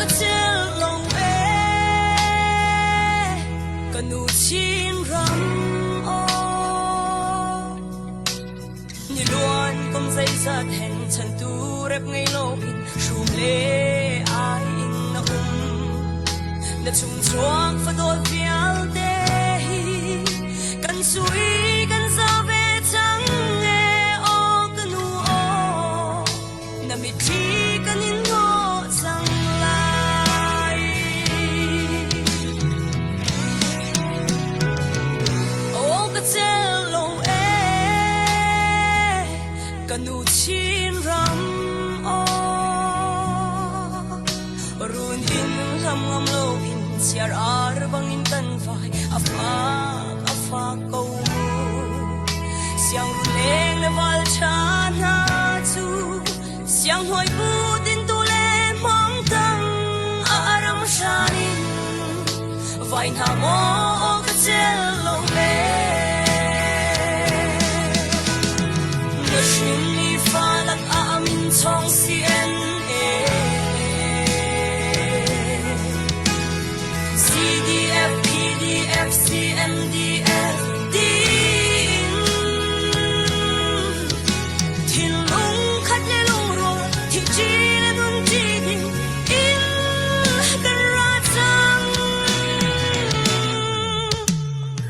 ก็เจอลงเอก็นูชินรำโอนี่ล้วนก็ไม่ใช่เห็นฉันตูเร็บไงโลกินชูมเล่ไออินนะนะชุ่มช่วงฝาโดดเฟียลเดกันสวยกันซาเวจังเอโอกันนูโอนะมิทีกันอินโนจังไลโอก็เจอลงเอกันนูชินรำโอรุนอินทำงามโลกินเสียราระบังอินตันไฟอาฟ้ากูเสียงรุนแรงและวัลชาหน้าจูเสียงหอยปูดินตุเลมองตังอารมณ์ชาลินไฟหน้าโมก็เจอลงเล่เมื่อฉันมีฟ้าลักอามินทองเสียนCMDF din Thiên lung khát lê lung rồi thì chỉ là nun chỉ đình in gần ra trăng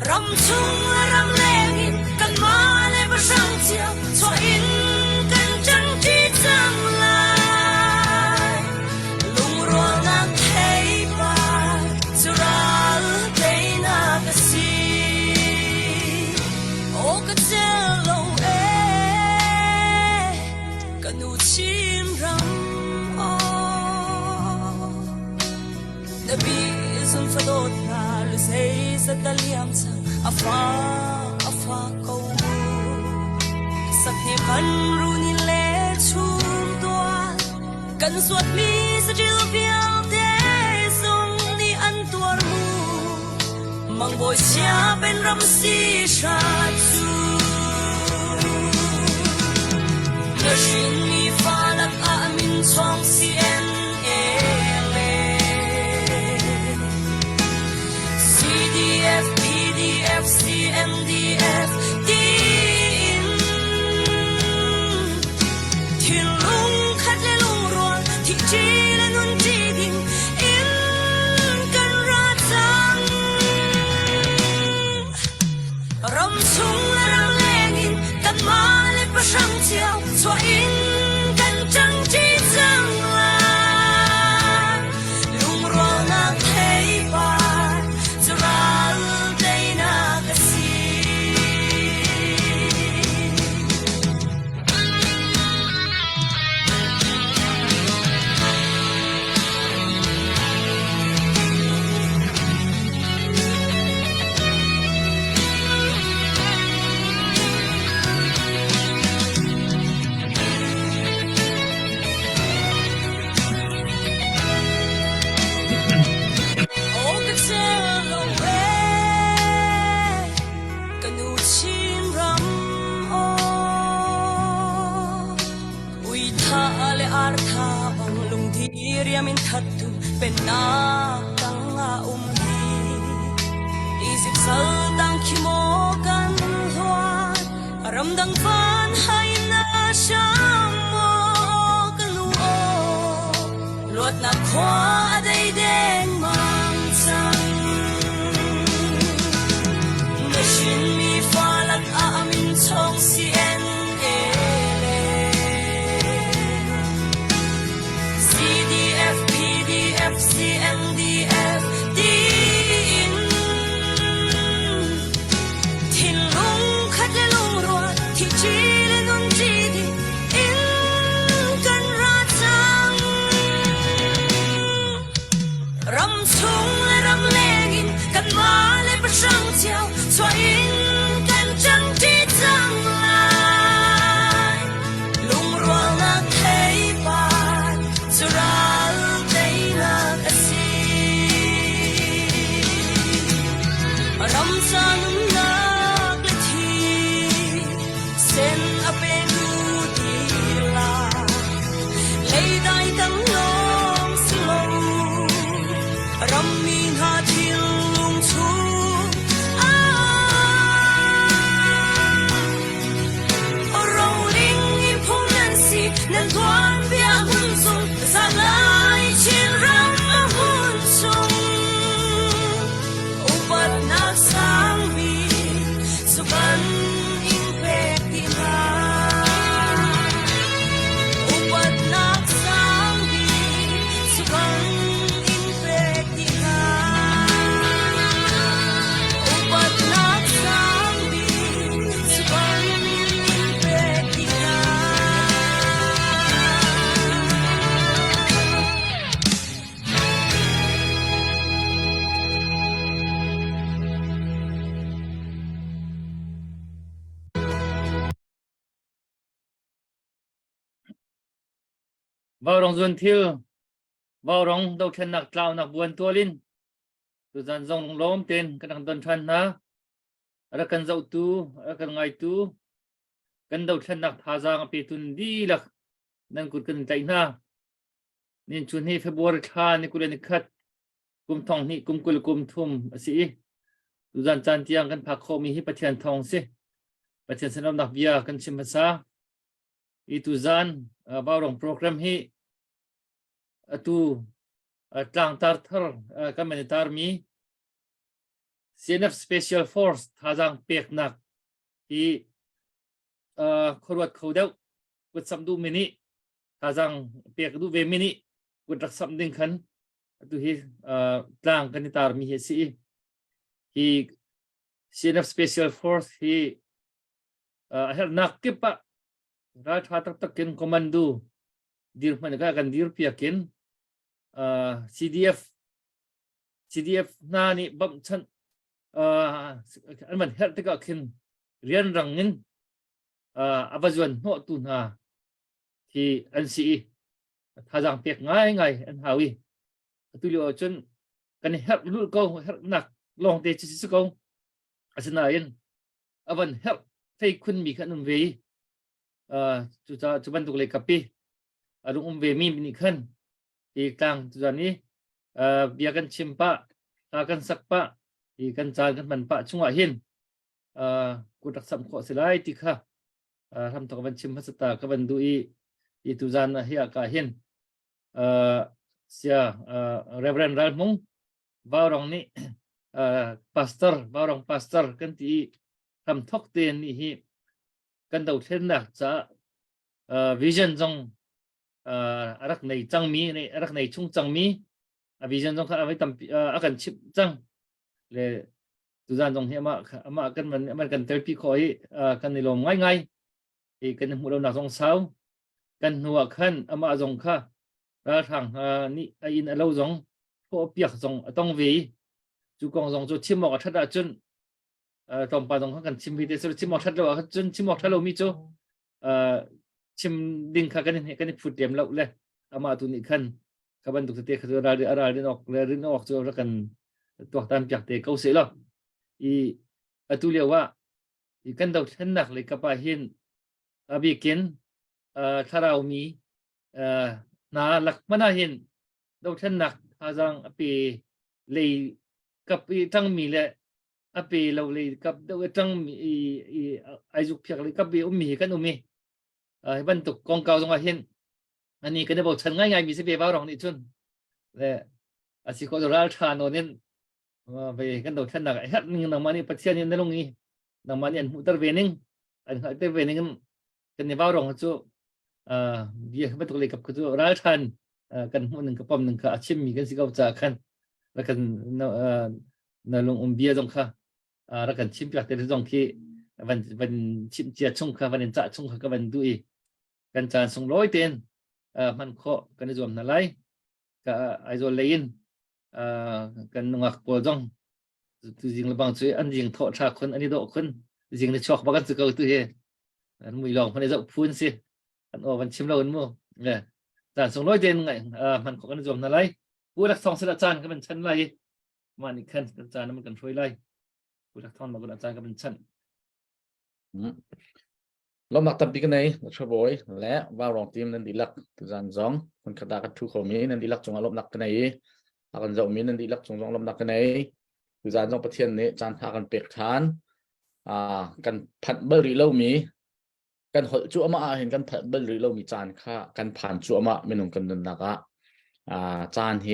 rầm chung rầm lê nghìn cần má lê bờ sông chiều cho in gần chân chỉ trăng lại lung rồi nắng thấy ba cho raก็เจอลงเอก็นูชิมรำโอนะบีสุนฟโดดนาลุเซสตะเลียมซังอาฟ้ากูสักเหตุกันรู้นี่เล่ชุมตัวกันสวดมีสจิลเพียวเดส่งนี่อันตัวมูมังโบยเสียเป็นรำสีชาจูเมื่อฉันมีฟ้าลักอามินทองเสียนเอเล CDF PDF CMDF ดินที่ลุงคัดและลุงรวนที่จีและนุนจีดินอินกันราจังรำชุ่มและรำแรงอินกันมาและประชังเที่ยวชัวอินกันจังจีจังลาลุงรอนักเทปาจะรักได้นักสีRiamin thatu penakang umhi isip saldang kimogan huan ramdang van hay na shamo kanuo luat na kwa day deng mang sang nashin mi falat amin chong si en CMDF ดินที่ลุงคัดและลุงรวนที่จีและนุนจีดินอิ กันควันเบียหุ่นสูงสลายชินรังหุ่นสูงอุปัตนักสังบีสุกันอิงเพกติลาอุปัตนักสังบีสุกันอิงเพกติลาอุปัตนักสังบีสุกันอิงเพกติลา vào rong duyên thiêu vào rong đầu chân nặc trào nặc buồn tua linh tu dàn dòng lóm tên cái đằng tuần chân na ra cần dậu tu ra cần ngày tu cần đầu chân nặc thà ra ngapì tun đi lạc nên cụt cần chạy na nên chuan hi February kha ni kulen khat kum thong ni kum kul kum thum si tu dàn chan tiang kan phak kho mi hi pathian thong si pathian sanam nak bia kan chim sa i tu zan vào rong program hi tu tlang tar thar kamanitar mi CNF Special Force thazang pek nak hi khorwat khodeu kut samdu mini thazang pek du ve mini kut rak sam ding khan tu hi tlang kanitar mi hi si hi CNF Special Force hi her nak kipa ra tha tak tak ken commando dir man ka kan dir pia ken CDF na ni bam chan an man her taka kin rian rangin abazuan no tu na thì anh sĩ thà rằng việc ngay ngày anh hào ý tôi liệu chân cái này hết lũ câu hết nặng lòng để chỉ sự câu ở trên này vẫn hết thấy khuyên mi khăn về chúng ta tụ lại cặp đi đúng về mi khăn thì càng chúng ta ní việc cần chim pa cần sắc pa thì cần tràn cần bẩn pa chung ngoại hiên cuộc đặc sản họ sẽ lại thì khác tham thọ vấn chim phát ta các vấn đuôi itu zan hiya ka hin sia Reverend Ralmung varong ni pastor kan ti tham thok ten ni hi kan dau then na cha vision jong arak nei chang mi nei arak nei chung chang mi vision jong kha vai tam akan chip chang le tu zan jong hi ama kan man kan tel pi khoi kan ni lom ngai ngai thì kan mu lo na jong saoกันหัวขั้นอามาจงค่ะราทางนี่อินเราจงพวกเปียกจงต้องวีจูกองจงจูชิมหมอกทัดจนตอมปาจงเขากันชิมวีเดสชิมหมอกทัดเราจนชิมหมอกทัดเรามีจูชิมดิ่งค่ะกันพูดเตรียมเราเลยอามาตุนิขั้นขบันตุกเตะขตัวอะไรนอกเลยนอกจูรักกันตัวตามจากเตะเขาเสียแล้วตุเลียวว่ากันดาวเช่นนักเลยกับไปเห็นบีเกนถ้าเรามีนาหลักมันเห็นเราเช่นนักอาจารย์ปีเลยกับปีตั้งมีเลยปีเราเลยกับเราตั้งมีอายุเพียงเลยกับปีมีกันมีบรรทุกกองเก่าตรงเห็นอันนี้ก็ได้บอกฉันง่ายๆมีสิเบบ้ารองนี่ชนและอาศัยคนเราทานโน่นไปกันเราเช่นนักฮัทนึงนังมันนี่ปัจจัยนี้นั่นลงนี้นังมันนี่อันมุตรเวนิงอันอัตเวนิงกันในบ้ารองจู่เบียร์ไม่ต้องเลยกับคือร้านทันกันหัวหนึ่งกับปั๊มหนึ่งค่ะชิมมีกันสิเขาจากกันแล้วกันนลงเบียร์ตรงค่ะแล้วกันชิมจากแต่ตรงที่วันชิมเจียชงค่ะวันจ่าชงค่ะก็วันดูอีกันจานส่งร้อยเต็นมันเคาะกันในส่วนนั่นไรก็ไอโซเลนกันงักปวดจังตัวจริงระบางช่วยอันจริงทอดชาคนอันนี้ดอกคนจริงในช็อกบ้านสึกเอาตัวเองมือลองพันในจะพูนสิวันชิมเราหมู่เนี่ยจานส่งร้อยเดนไงมันของกันจมนั่นไรผู้รักทองเสด็จจานก็เป็นชั้นไรมาอีกขั้นจานนั้นมันกันช่วยไรผู้รักทองมากันอาจารย์ก็เป็นชั้นเราหนักตับปีกันในช่วยบ่อยและว่ารองทีมนั้นดีลักจานสองคนขดากันทุกคนมีนั้นดีลักจงอารมณ์หนักกันในอากันจะมีนั้นดีลักจงอารมณ์หนักกันในจานสองประเทศนี้จานหากันเปียกฐานกันผัดเบอร์รี่เล่ามี กันหดจู่มาเห็นกันผัดเบลหรือเรามีจานค่ะกันผ่านจู่มาไม่นุ่งกันนักจานเฮ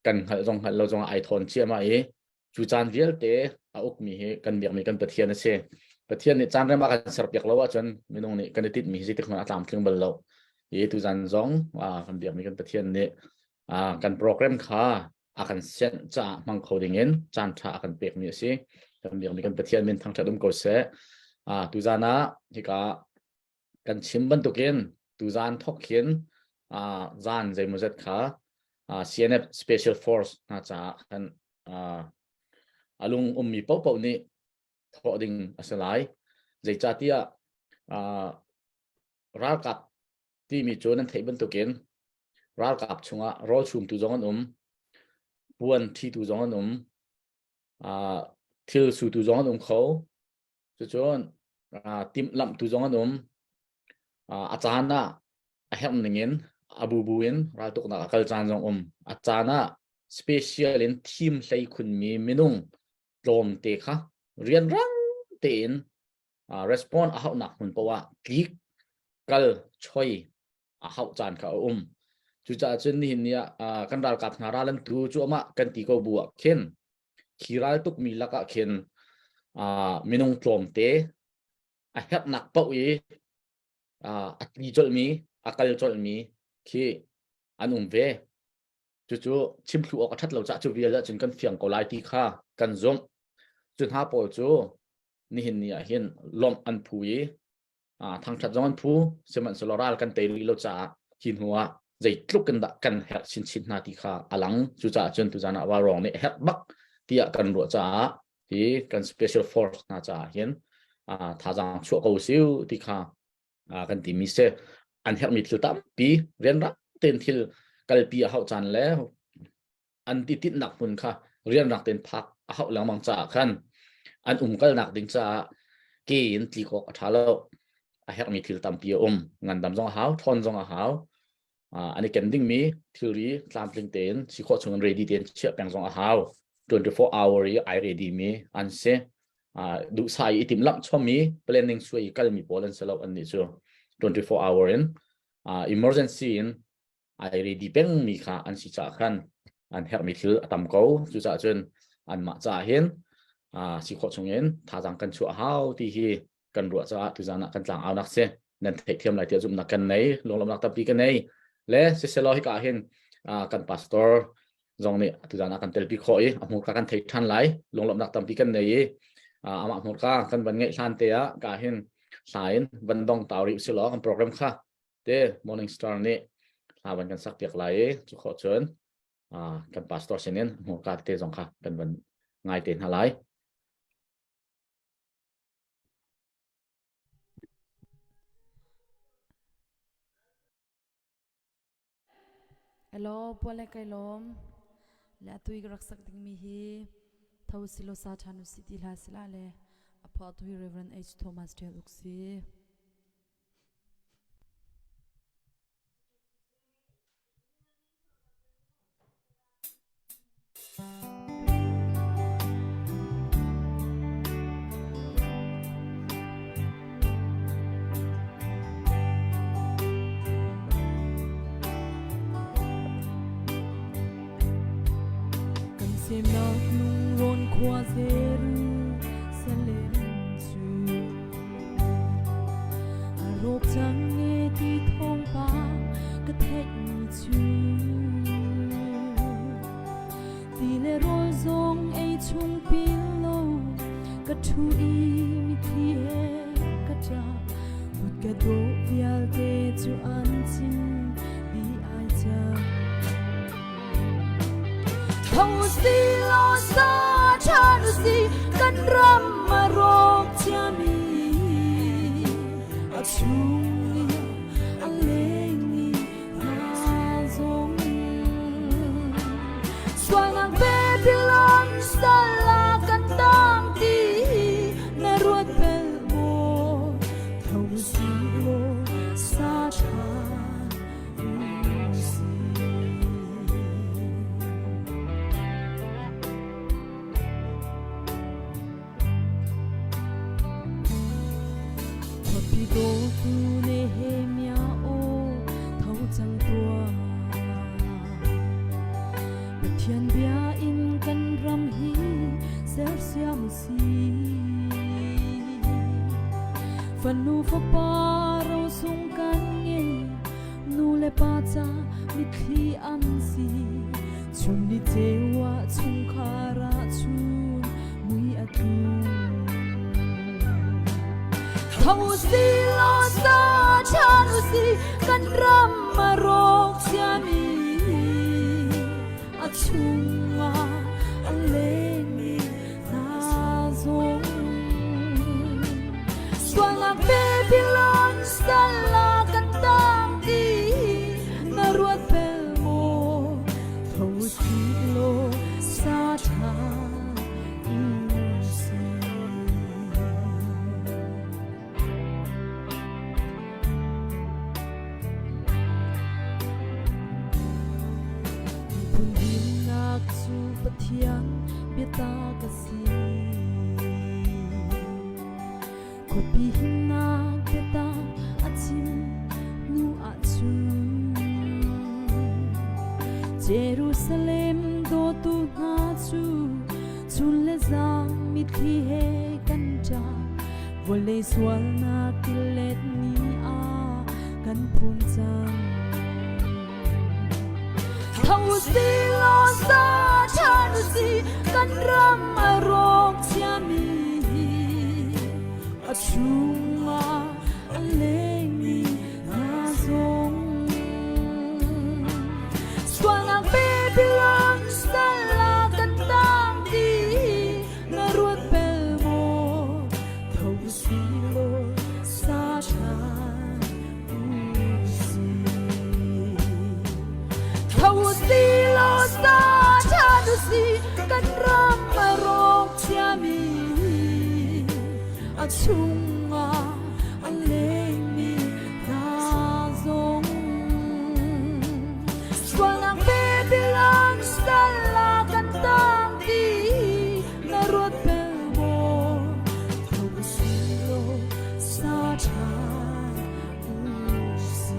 กันหัดเราจงไอทอนเชื่อมาจู่จานเวียลเตะอุกมีเฮกันเบียกมีกันเปทียนเช่เปทียนนี่จานเรื่องมากันสลับอยากเราว่าจนไม่นุ่งนี่กันติดมีสิทธิ์มาตามเครื่องเบลเราจู่จานจงกันเบียกมีกันเปทียนนี่กันโปรแกรมค่ะakan set cha mang codingin chan tha akan pek mi si kan biang mi kan pathian min thang thadum ko se tu zana hika kan chimban tukin tu zan thok khin zan zai muzat kha CNF special force na cha kan alung ummi pau pau ni thoding asalai zai cha tia ral kap ti mi chonan theiban tukin ral kap chunga rol chum tu zongan buồn thi tu giống anh thiêu su tu giống anh khâu cho tim lắm tu giống anh achana ahem ningin abu buin ra tuk na kal chan giống achana special in team say kun mi minung lom te kha rian rang ten respond a hau nak hun pawa klik kal choi a hau chan kha chú cha chân hình nia kan ral kap na ralan tu chu ama kan ti ko buwa khen khiral tuk mi laka khen minung tlom te a hep nak pau atli chol mi akal chol mi khi anum ve chu chim thu ok that lo cha chu vial chun kan fiang ko lai ti kha kan zom chun ha po chu ni hin nia hin lom an phu thang that zong an phu seman soloral kan te ri lo cha hin huwa dây lúc cần đã cần hẹn xin na thì khá alang chú cha chân tu zana vào rong này hẹn bắc tia cần rửa cha thì cần special force na cha hiền thà rằng chuộc cầu siêu thì khá cần tìm mi se anh hẹn mi thiếu tạm pi riêng ra tên thiếu cái pi hậu chan lẽ anh ti tít nặc mun khá riêng nặc tên phak hậu lang mang cha khăn anh cái nặc đinh cha kí thì có thà lâu hẹn mi thiếu tạm pi ngàn đam zong háo thon zong háo anh ấy cần đinh mi theory sampling ten si kho chung ready ten chia peng zong a how 24 hour I ready mi an se du sai itim lam chom mi planning sui kal mi polan selo an ni chu 24 hour in emergency in I ready peng mi kha an si cha khan an help mi thil atam ko chu cha chen an ma cha hen si kho chung en tha jang kan chu how ti hi kan ru cha tu jana kan tlang aw nak se nan thei thiam lai tia zum na kan nei longlom nak tapi kan nei le se selo hi ka hin kan pastor zong ni tu jana kan tel pi khoi amur ka kan thei than lai longlom nak tam pi kan nei ama amur ka kan ban ngai hlan te ka hin sain ban dong tauri selo kan program kha te morning star ni ban kan sak piak lai chu kho chön kan pastor senen amur ka te zong kha kan ban ngai ten halai Hello, pole kai lom. Le atui rak sak ding mi hi. Thau silo sa thanu city la sila le. Apa tu Reverend H Thomas Del Uksi. Xem nó nung rôn qua dễ sẽ lên chú rộp chẳng nghe thì thông ba cái thách chú thì lệ rồi dòng ấy chung pin lâu cái chú ý mi thì cái cha một cái đồ vial để chú ăn chín đi ai cha Thâu si lo sa chan si kan ram ma rok cha mi a chung a leng ni na zong swang ang Babylon sa la kan dang ti na ruat pel mo thâu si lo sa chan Go เทียนเบียอินกันรำฮีเสียเสียมสีฝันนูฟปาเราส่งกันเงนูเลปาจามิทีอันสีชุนนิเจวะชุงคาราชุนมุยอตุเขาสิลอสาชานุสิกันรำมารกเสียมีอาชุงอาอันเลนีนาซงสวงอาเปบิลอนสลากันตังดีนารวดเปโมเขาสิโลสาชาPatian beta kasi kopi hina beta achim nu achu Jerusalem do tu na chu chule zam mithi he kanja vole swal na kilet ni a kan pun chang Thau si lo sa chanu si kan ram arok siami achunga aleni nazong Swang Babylon sala kan tang di naruat pelmo Thau si lo sa chanu si Thau si lo sa chanu si kan ram arok siami achunga aleni nazong Swang Babylon sala kan tang di naruat pelmo Thau si lo sa chanu si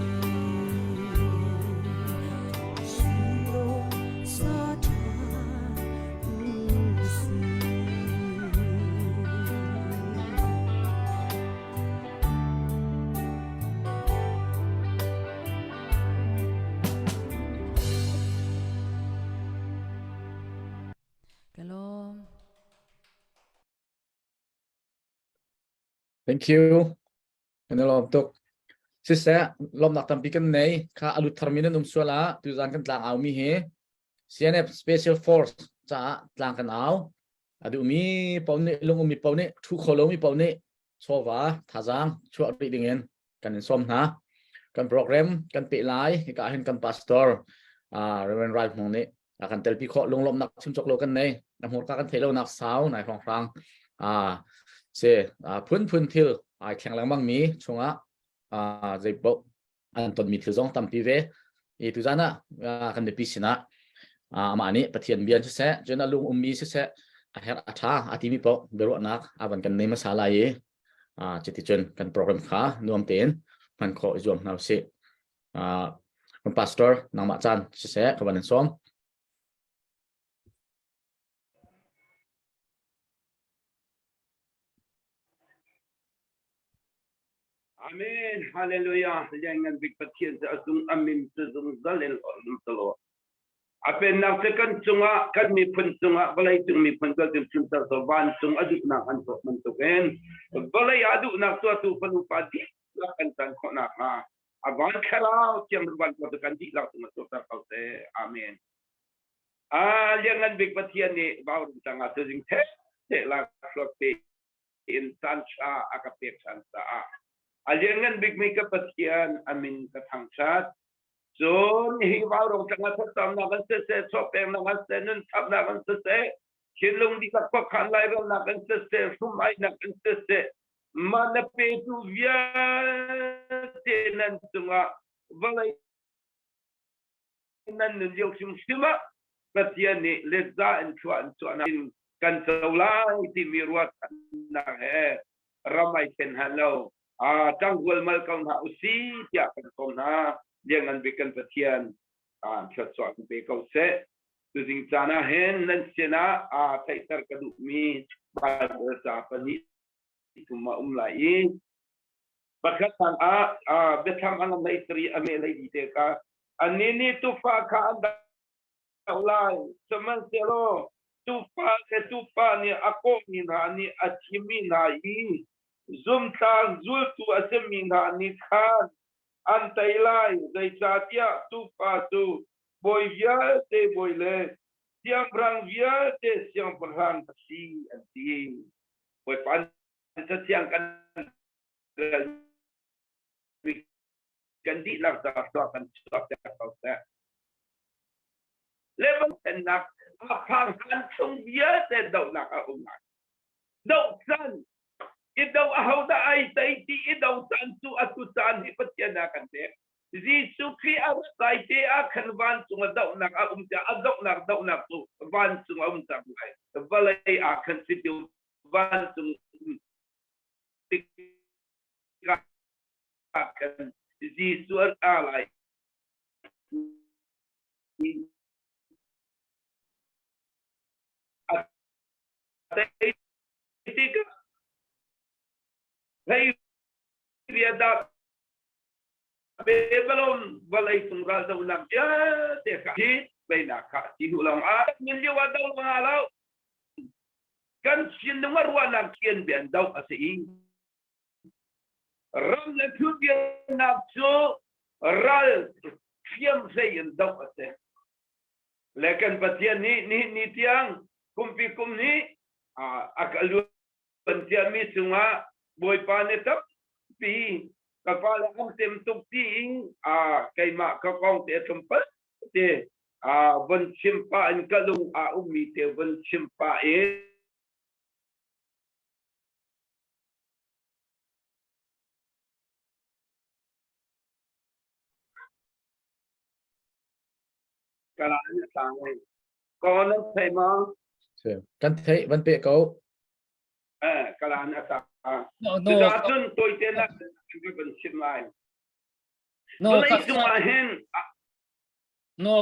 Kalom Thank you. Kan lo tok sisa lom nak tampi kan nei kha alu terminal suala tu zan kan tlang au mi he CNF Special Force cha tlang kan au adu mi paune long mi paune thu kholo mi paune chowa thajang chua ri dingen kan som na kan program kan pe lai ka hen kan pastor Reverend Right mong ni akan telpi kho long lom nak chim chok lo kan nei nam hor ka kan thelo nak sau nai phong phang se phun thil ai khang lang mang mi chunga zai bo an ton mi thil zong tam pi ve e tu jana kan de pi sina ma ni pathian bian se jena lung mi se a her atha ati mi po beru nak aban kan nei masala ye cheti chen kan program kha nuam ten man kho jom nau se pastor nang ma chan se kaban som Amen. Hallelujah. Jangan berpikir seasung amin sesung dalil Allah Taala. Apa nak tekan sunga kan mi pun sunga balai tung mi pun kal tung cinta soban sung aduk nak antuk mentuken. Balai aduk nak suatu penupadi akan tan kau nak aban kalau tiang berban kau tekan di lah tengah suatu kau se. Amen. Jangan berpikir ni baru tengah sesing teh lah suatu insan sah akapek sansa. Jangan bigmi kepastian amin ketangsat. So ni baru tengah tetap nak sese sopeng nak senen sab nak sese. Kilung di kakak kanlai nak sese sumai nak sese. Mana petu via tenan sunga balai nan nunjuk semua. Pastian ni leza encuan kan seulai di miruat nak ramai ken halau. Tanggul malkam ha usi tiap kan na jangan bikin petian sesuatu bekau se tu sing sana hen nan sena thai tar kadu mi ba sa pani tuma lai bakat tan betham anam lai tri ame lai dite ka anini tu fa ka lai saman selo tufa ni ako ni na ni achimi na i zum ta zul tu asemi na ni khan antai lai dai chatia tufa tu boy via te boy le siang brang via te siang brang si anti boy pan ta siang kan di lang ta kan stop ta level enak apang kan sung via te dau nak nak dau san idau ahau da ai tai ti idau san tu atu san hi patiana kan te Jisu Kri sai te a kan van sung dau nak ja dau nak tu van sung ta lai balai a kan situ van sung kan Jisu a lai tiga hey dia dah belum balai tunggal dah ulang ya teka di baina ka di ulang minji wadau ngalau kan sin dengar wana kian bian dau asei ram le tu dia nafsu ral fiam zain dau ase lekan patian ni tiang kumpi ni akaluan tiami sunga boy panetap pi kapala ang temtuk ting kay ma kakong te tempat te ban simpa an kalung umi te ban simpa kalaan sangai kon thai ma kan thấy vẫn bị cậu kalaan ata no datun toy te na ban simai no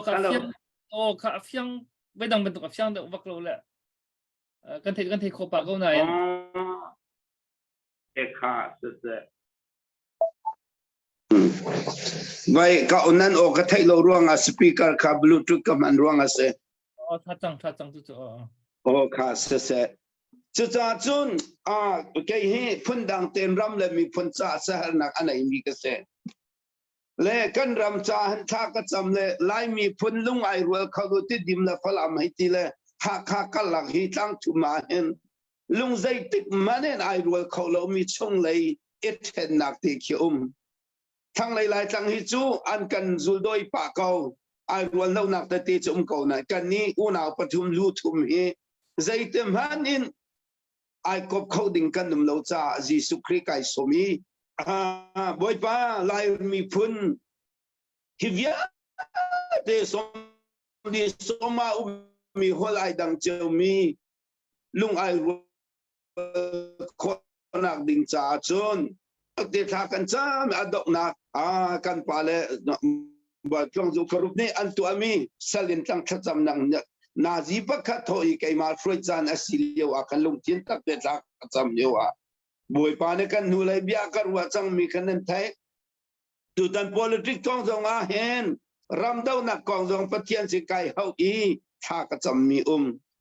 ka hen ka fiang bedang bentuk ka fiang de wak lo le kan thei kho pa ko na kha se Vai ka onan o ka thai lo ruang a speaker ka bluetooth ka man ruang a se tha chang tu o ka se cha chun ke hi phun dang ten ram le mi phun cha sa nak anai mi ka se le kan ram cha han tha ka cham le lai mi phun lung ai rual kha lu ti dim la phalam hai ti le kha ka lak hi tang tu ma hen lung zai tik manen ai rual kho lo mi chung le it hen nak ti ki thang lai tang hi chu an kan zul doi pa ko ai rual lo nak ta ti chum ko na kan ni una pathum lu thum hi zai tem han in ai kop coding kan dum lo cha Jisu Kri kai somi boy pa lai mi phun hi via te som di soma mi holai dang cheu mi lung ai khonak ding cha chun te tha kan cha adok na kan pale ba tong zu kharup ni an tu ami salin tang thacham nang na ji pa kha thoi kai ma froi chan asilio akan lung tin tak te tha cham lewa boy pa ne kan nu lai bia karwa chang mi khanan thai tu tan politics tong zong a hen ram dau na kong zong pathian si kai hau i tha ka cham mi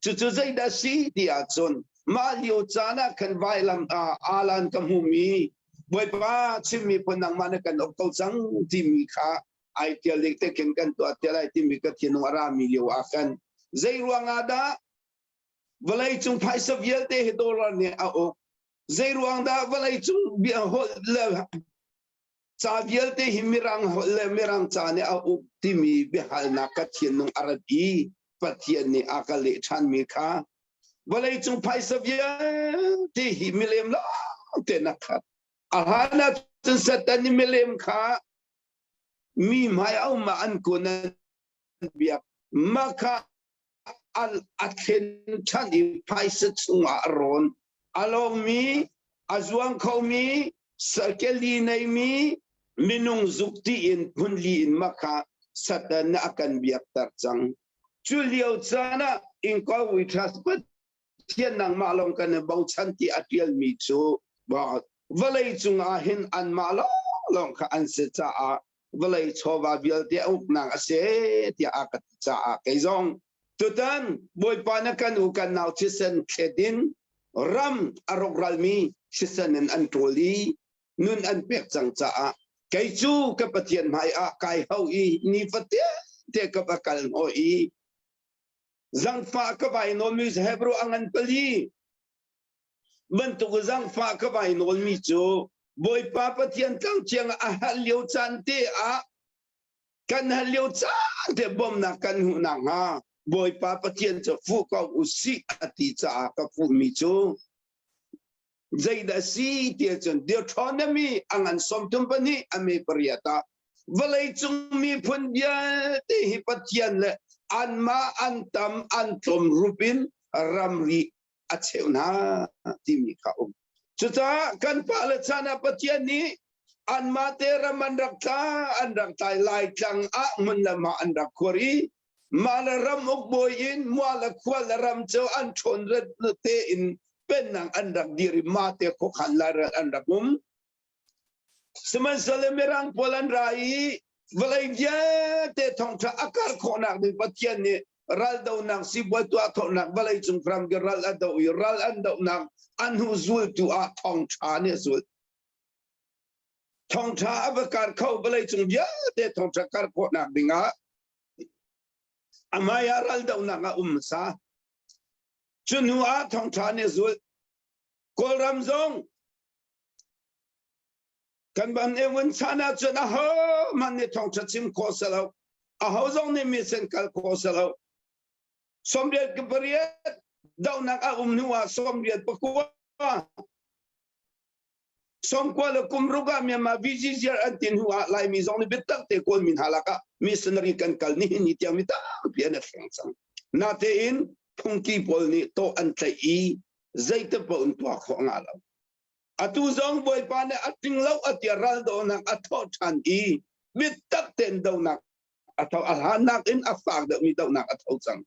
chu zai da si dia chon ma liu chana kan vai lam alan kam hu mi boy pa chimi panang man kan ok to chang ti mi kha ai tia lek te ken kan to atia ti mi ka thin ara mi liu akan zai ruang ada valai chung phai sa viel te dollar ne a o zai ruang da valai chung bi ho le cha viel te himirang ho le mirang cha ne a u ti mi bi hal na ka thin nong arabi pathian ne akale than mi kha valai chung phai sa viel te himilem la te na kha ahana tun satani milem kha mi mai au ma an ko na biak maka al athen chan i paisa chunga ron along mi azuang kho mi sakeli nei mi minung zukti in punli in maka satana akan biak tar chang chu liu chana in ko we trust but thiên nang ma long kan bau chan ti atial mi chu ba valai chunga hin an ma long kha an se cha a valai chowa bial te uk nang ase ti a ka cha a ke zong tutan boy pana kan u kan naw chisen khedin ram arok ralmi chisen an toli nun an pek chang cha a ke chu ka pathian mai a kai hau i ni fatia te ka bakal no i zang fa ka bai no mi hebru angan pali bentuk zang fa ka bai no mi chu boy pa pathian tang chiang a hal liu chan te a kan hal liu chan te bom na kan hu na nga boy pa pathian chu fu ka usi ati cha ka fu mi chu zaida si te chun deuteronomy angan som tum pani ame priyata valai chung mi phun bia te hi pathian le anma antam antom rupin ramri acheu timi ka chuta kan pala chana pathian ni anma te raman rakta andang tai lai tang a mun lama andak kori mala ram ok boyin mala kwal ram cho an thon ret te in penang andak diri mate ko khalar andak seman salemerang polan rai valai dia te thong tha akar khonak ni pathian ni ral dau nang si boi tu athon nak valai chung pram ge ral adau ral andau nak anhu zul tu a thong tha ne zul thong tha abakar khau valai chung dia te thong tha kar khonak dinga amaya ral dau nak sa chunu a thong tha ne zul kol ramzong kan ban ewen chana chuna ho man ne thong chim ko salo a ho zong ne mi sen kal ko salo somriat ke bariat dau nak a nuwa somriat pakwa som kwa le kumruga mi ma vijijir antin huwa lai mi zong ne betak te kol min halaka missionary kan kal ni ni tiang mi ta pian sang na te in phungki pol ni to an tai i zaita po un to kho ngalo atu zong boy pa ne ating law atiral do nak atho than i bitak ten do nak atho alhanak in afak do mi do nak atho sang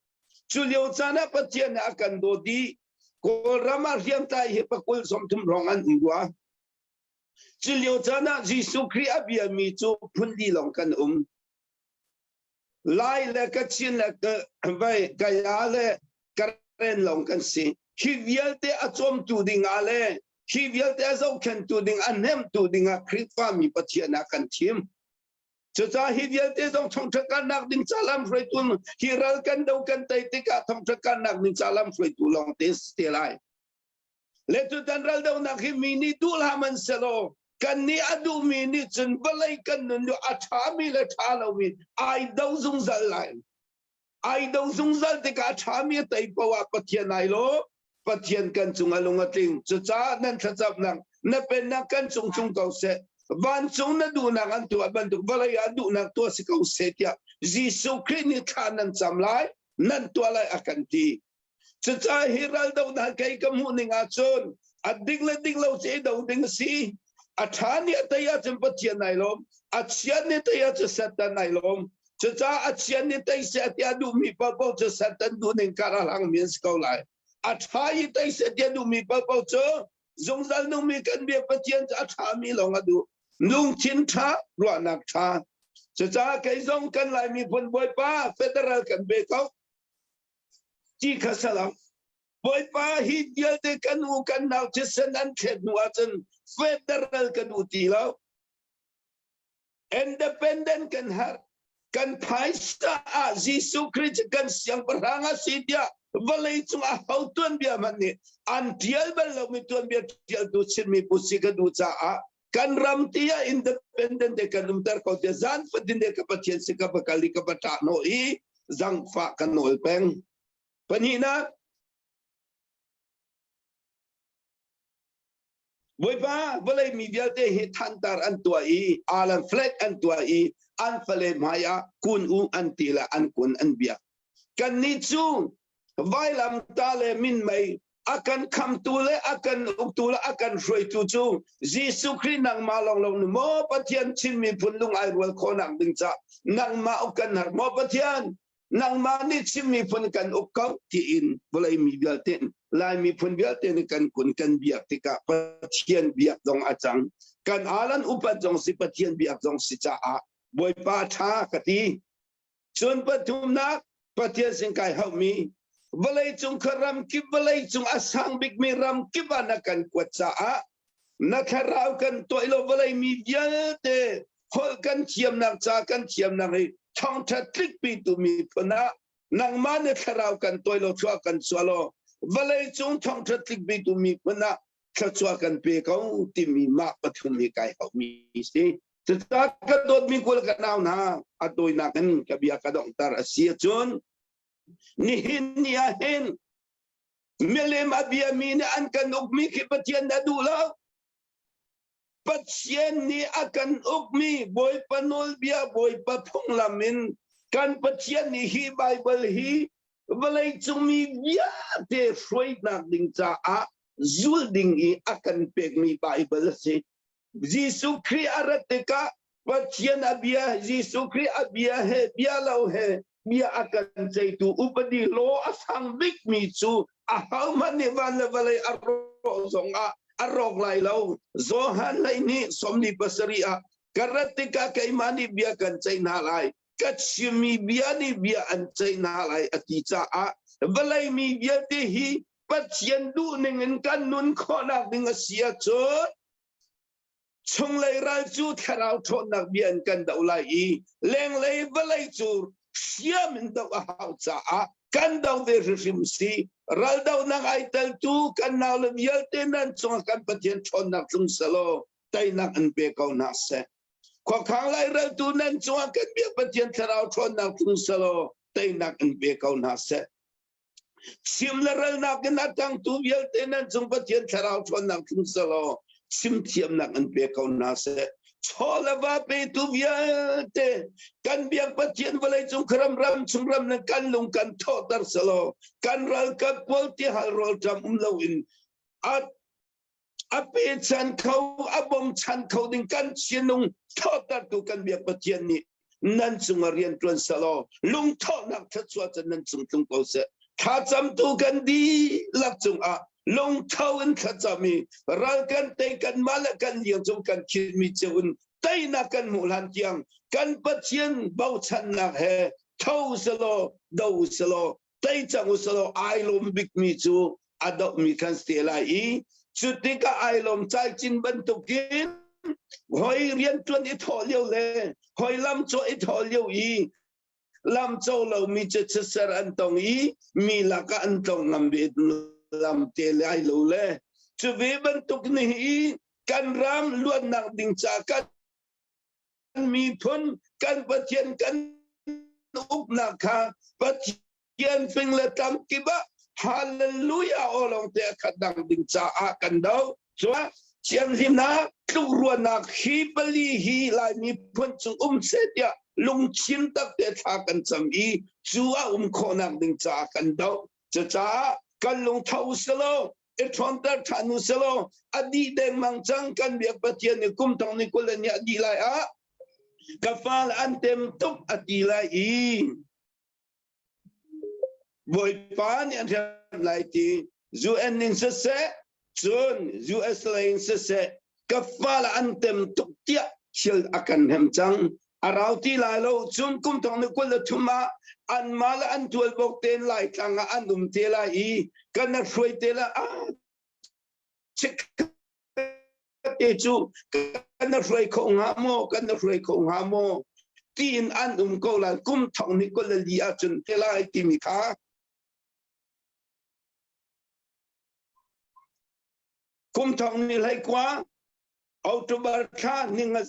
chuliu chana pathian akan do di ko rama riam tai he pakul som thum rongan umwa chuliu chana jisu kri abia mi chu phundi long kan lai le ka chin le ka vai ka ya le karen long kan si hi vialte achom tu ding ale hi vialte azau kan tu ding anem tu ding a krifa mi pathian akan thim chuta hi vialte zong thong thakan nak ding salam frei tu hi ral kan dau kan tai te ka thong thakan nak ding salam frei tu long tes te lai le tu tan ral dau nak hi mini dul haman selo kan ni adu mini chun balai kan nu atha mi le tha lo mi ai dau zung zal lai ai dau zung zal te ka atha mi tai pawa pathian ai lo pathian kan chung alung ating chucha nan thachap nang na pen na kan chung chung kau se van chung na du nang an tu ban tu balai adu na to si kau se tia jisu kri ni thanan chamlai nan to lai akan ti chucha hiral dau na kai kam hu ning a chon adik le ding lo che dau ding si athani ataya chim pathian nai lom achian ni taya cha satan nai lom chucha achian ni tai se atia du mi pa po cha satan du ning karalang min skau lai athai tai se dia du mi pa po cho zong zal nu mi kan bia pathian atha mi long adu lung chin tha ro nak tha cha kai zong kan lai mi phun boy pa federal kan be kau chi khasalam boy pa hi dia de kan u kan nau chisen an khet nu achen federal kan u ti lo independent kan har kan phaista a jisu christ kan siang peranga sidia valai chung a hau tuan bia mani an tial bal lo mi tuan bia tial du chin mi pusi ka du cha a kan ram tia independent de kan umtar ko de zan fadin de ka patien se ka bakali ka bata no i zang fa kan no peng panina boy pa valai mi bial te he thantar an tua i alan flat an tua i an fale maya kun u an tila an kun an bia kan ni chu vai lam ta le min mai akan kham tu le akan uk tu le akan roi tu chu jisu khrist nang ma long long mo pathian chin mi phun lung ai rual kho nang ding cha nang ma ukan har mo pathian นางมานี่ชิมีพนกันอกเก้าที่อินบลายมีเบียเตนลายมีพนเบียเตนกันกุนกันเบียติกะปะเทียนเบียดงอาจังกันอาลันอุปจงสิปะเทียนเบียดงสิจ้าบวยปาทากตีชนปฐุมนักปะเทียนสิงไกเฮามีบลายจงครำกิบบลายจงอาสังบิกมีรำกิบานักันกวดจ้านักราวกันตัวเราบลายมีเบียเตฮอลกันเทียมนักจ้ากันเทียมนักช่องทัดทริกปีตุมีพนะนางมาเนี่ยคราวกันตัวเราชัวกันสวลวลัยจงช่องทัดทริกปีตุมีพนะชัวกันเปเขาที่มีมากปฐุมมีไก่เขามีสิจะตากระโดดมีกุลกันเอานะอัตโยนักนั้นกับยากระดองตาเสียจนนี่เห็นนี่เห็นเมเลมาเบียมีเนี่ยอันกันอุกมีขิปเทียนได้ดูแล้วPasien ni akan ukmi boy panol biya boy papong lamin kan pasien ni hi Bible hi balay cumi biya te froi nak ding cha a zul ding i akan pek mi Bible si Jisu Kri aratika pasien abia Jisu Kri abia he biya lau he biya akan say tu upadi lo asang big mi chu ahaw man ni van balay arro song a arok lai lau zohan lai ni somni pasaria karatika kaimani biakan cai na lai kachimi biani bia an cai na lai aticha a balai mi bia te hi patien du ningen kan nun khona ding sia cho chung lai ral chu tharau thon nak bian kan dau lai i leng lai balai chu siam in dau a hau cha a kan dau ve rim si ral dau nang ai tel tu kan naw le yel tenan chung kan patien thon nak chung salo tai nak an pe kau na se kho khang lai ral tu nan chung kan bi patien tharau thon nak chung salo tai nak an pe kau na se sim la ral nak na tang tu yel tenan chung patien tharau thon nak chung salo sim thiam nak an pe kau na se chola va pe tu viate kan biang patien balai chung kram ram chung ram na kan lung kan tho tar salo kan ral ka pol ti hal rol jam lawin at ape chan khau abom chan khau ding kan chinung tho tar tu kan biang patien ni nan chung rian tron salo lung tho nak that chwa chan nan chung tung ko se tha cham tu kan di lak chung a long thau in khachami ral kan te kan mala kan liang chung kan khit mi chun tai na kan mulan tiang kan patien bau chan na he thau salo dau salo tai chang salo ai lom big mi chu adop mi kan stay lai i chutika ai lom chai chin ban tu kin hoi rian tuan i tho liu le hoi lam cho i tho liu i lam cho lo mi che sar an tong i mi la ka an tong ngam be làm tê lại lâu lệ, chú về bên tục này can ram luôn nặng đình trả can mi phun can bát thiên can úp nạc ha bát thiên phình lệ tam kiba hallelujah olong tê khát nặng đình trả can đâu, chú á chiang him na tu ruột nạc hi bali hi lại mi phun chung xét ya lung chín tắc tê tha can chăm y chú á khó nặng đình trả can đâu, chú cha kan lung thau selo etron tar thanu selo adi deng mangchang kan biak patien ni kum tong ni kulen ya di lai a kafal antem tuk adi lai i boy pan an lai ti zu en nin se chun zu eslain se kafal antem tuk tia chil akan hem chang arauti lai lo chun kum tong ni kul thuma an mala an tual bok ten lai tanga an te la i kan na froi te la a chek te chu kan na froi ko nga mo tin an ko la kum thong ni ko la li a chun te la ti mi kha kum thong ni lai kwa autobar kha ni nga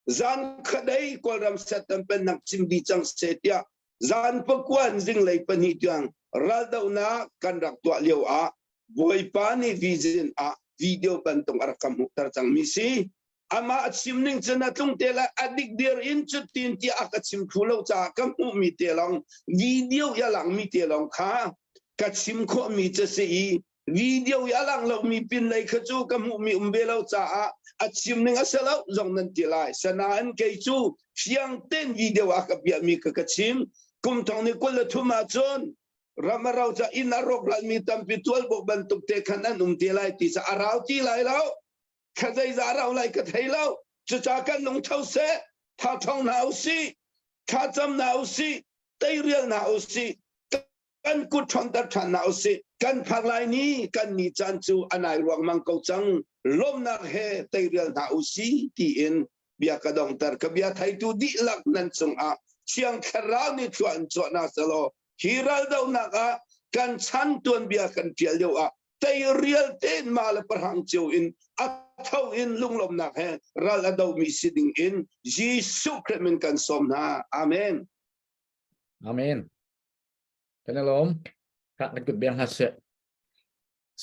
zan khadai ko ram satam pen nak chim di chang setia zan pakuan zing lay panitiang radau na kan rak tua liu a boy pani vision a video bantong arakam tar chang misi ama achimning chana tung tela adik dir in chutin ti akachim khulo cha kam mi telong video ya lang mi telong kha kachim kho mi che se i video ya lang lo mi pin lai khachu kam mi umbelo cha a achimning asalo zong nan ti lai sana an ke chu siang ten video akapya mi ka kachim กุมทองนี่กุลทุมาจนเราจะอินารกรันมีตัมปิตัวบกบันตุกเตขันนั้นตีไลตีสาราวตีไลแล้วขดายจาราวไลกระเทยแล้วจะจากกันลงเท้าเสท่าทองหนาวสิข้าจำหนาวสิไตเรียลหนาวสิกันกุดชนตัดหนาวสิกันพักไลนี้กันมีจันจูอันไหนรวงมังกรจังลมนักเฮไตเรียลหนาวสิที่อินเบียกระดองตร์กับเบียไทยตูดิลักนันทรงอาเชียงคราวนี่ชวนนาสโลฮีรัลดาวนักกันชันตัวนเบียกันเจียเดียวไตเรียลเต้นมาเลประหังเจียวอินอัเท่าอินลุงลมนักเฮรัลดาวมีสิดิ่งอินยิสุคริมันกันสมนาอาเมนอาเมนกันลมพระนักกุศเบียงฮัสเซ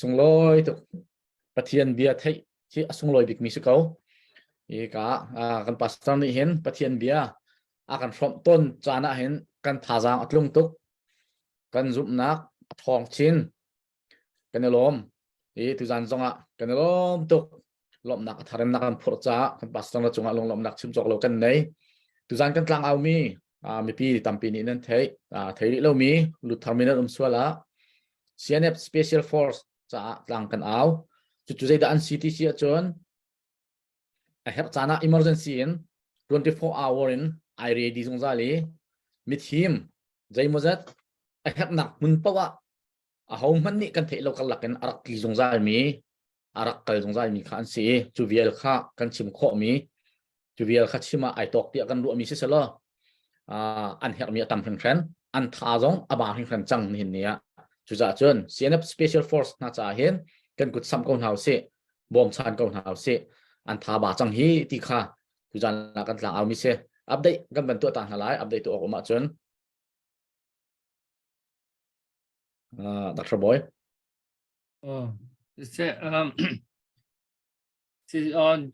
ส่งลอยตุประเทียนเบียไทยที่ส่งลอยบิกมีสุเขาอีกกันปัสตอนนี้เห็นประเทียนเบียกันพร้อมต้นจานะเห็นกันทาจางอัดลงตุกกันจุบนักทองชินกันลมทุจานจงกันลมตุกลมนักทารันนักกันพรจ้ากันปัสตอนจงลงลมนักชิมจอกเรากันไหนทุจานกันกลางเอามีปีตั้มปีนี้นั่นเทยเรามีลุดทาร์มินัลสวละ CNF Special Force จะกลางกันเอาจุดใจด่าน CTC จนเห็นจานะ emergency in 24 hour inไอเรียดีสงสารเลยมิทีมใจมั่วจัดเห็นหนักมุนปะวะเขามันนี่กันเทเรากันหลักกันอารักกีสงสารมีอารักกันสงสารมีขันสีจูเวียลข้ากันชิมข้อมีจูเวียลข้าชิมาไอตอกเดียกันรู้มีเสียละอันเห็นมีตั้มเพียงแค่อันท้าจงอบาเพียงแค่จังเห็นเนี่ยจุดจ่าจน CNF Special Force น่าจะเห็นกันกุดซ้ำก้นหาวเสบอมชานก้นหาวเสอันท้าบาจังฮีที่ข้าจุดจ่ากันหลังเอามีเสอัปเดตกันเป็นตัวต่างหลายอัปเดตตัวออกมาจนDr. Boy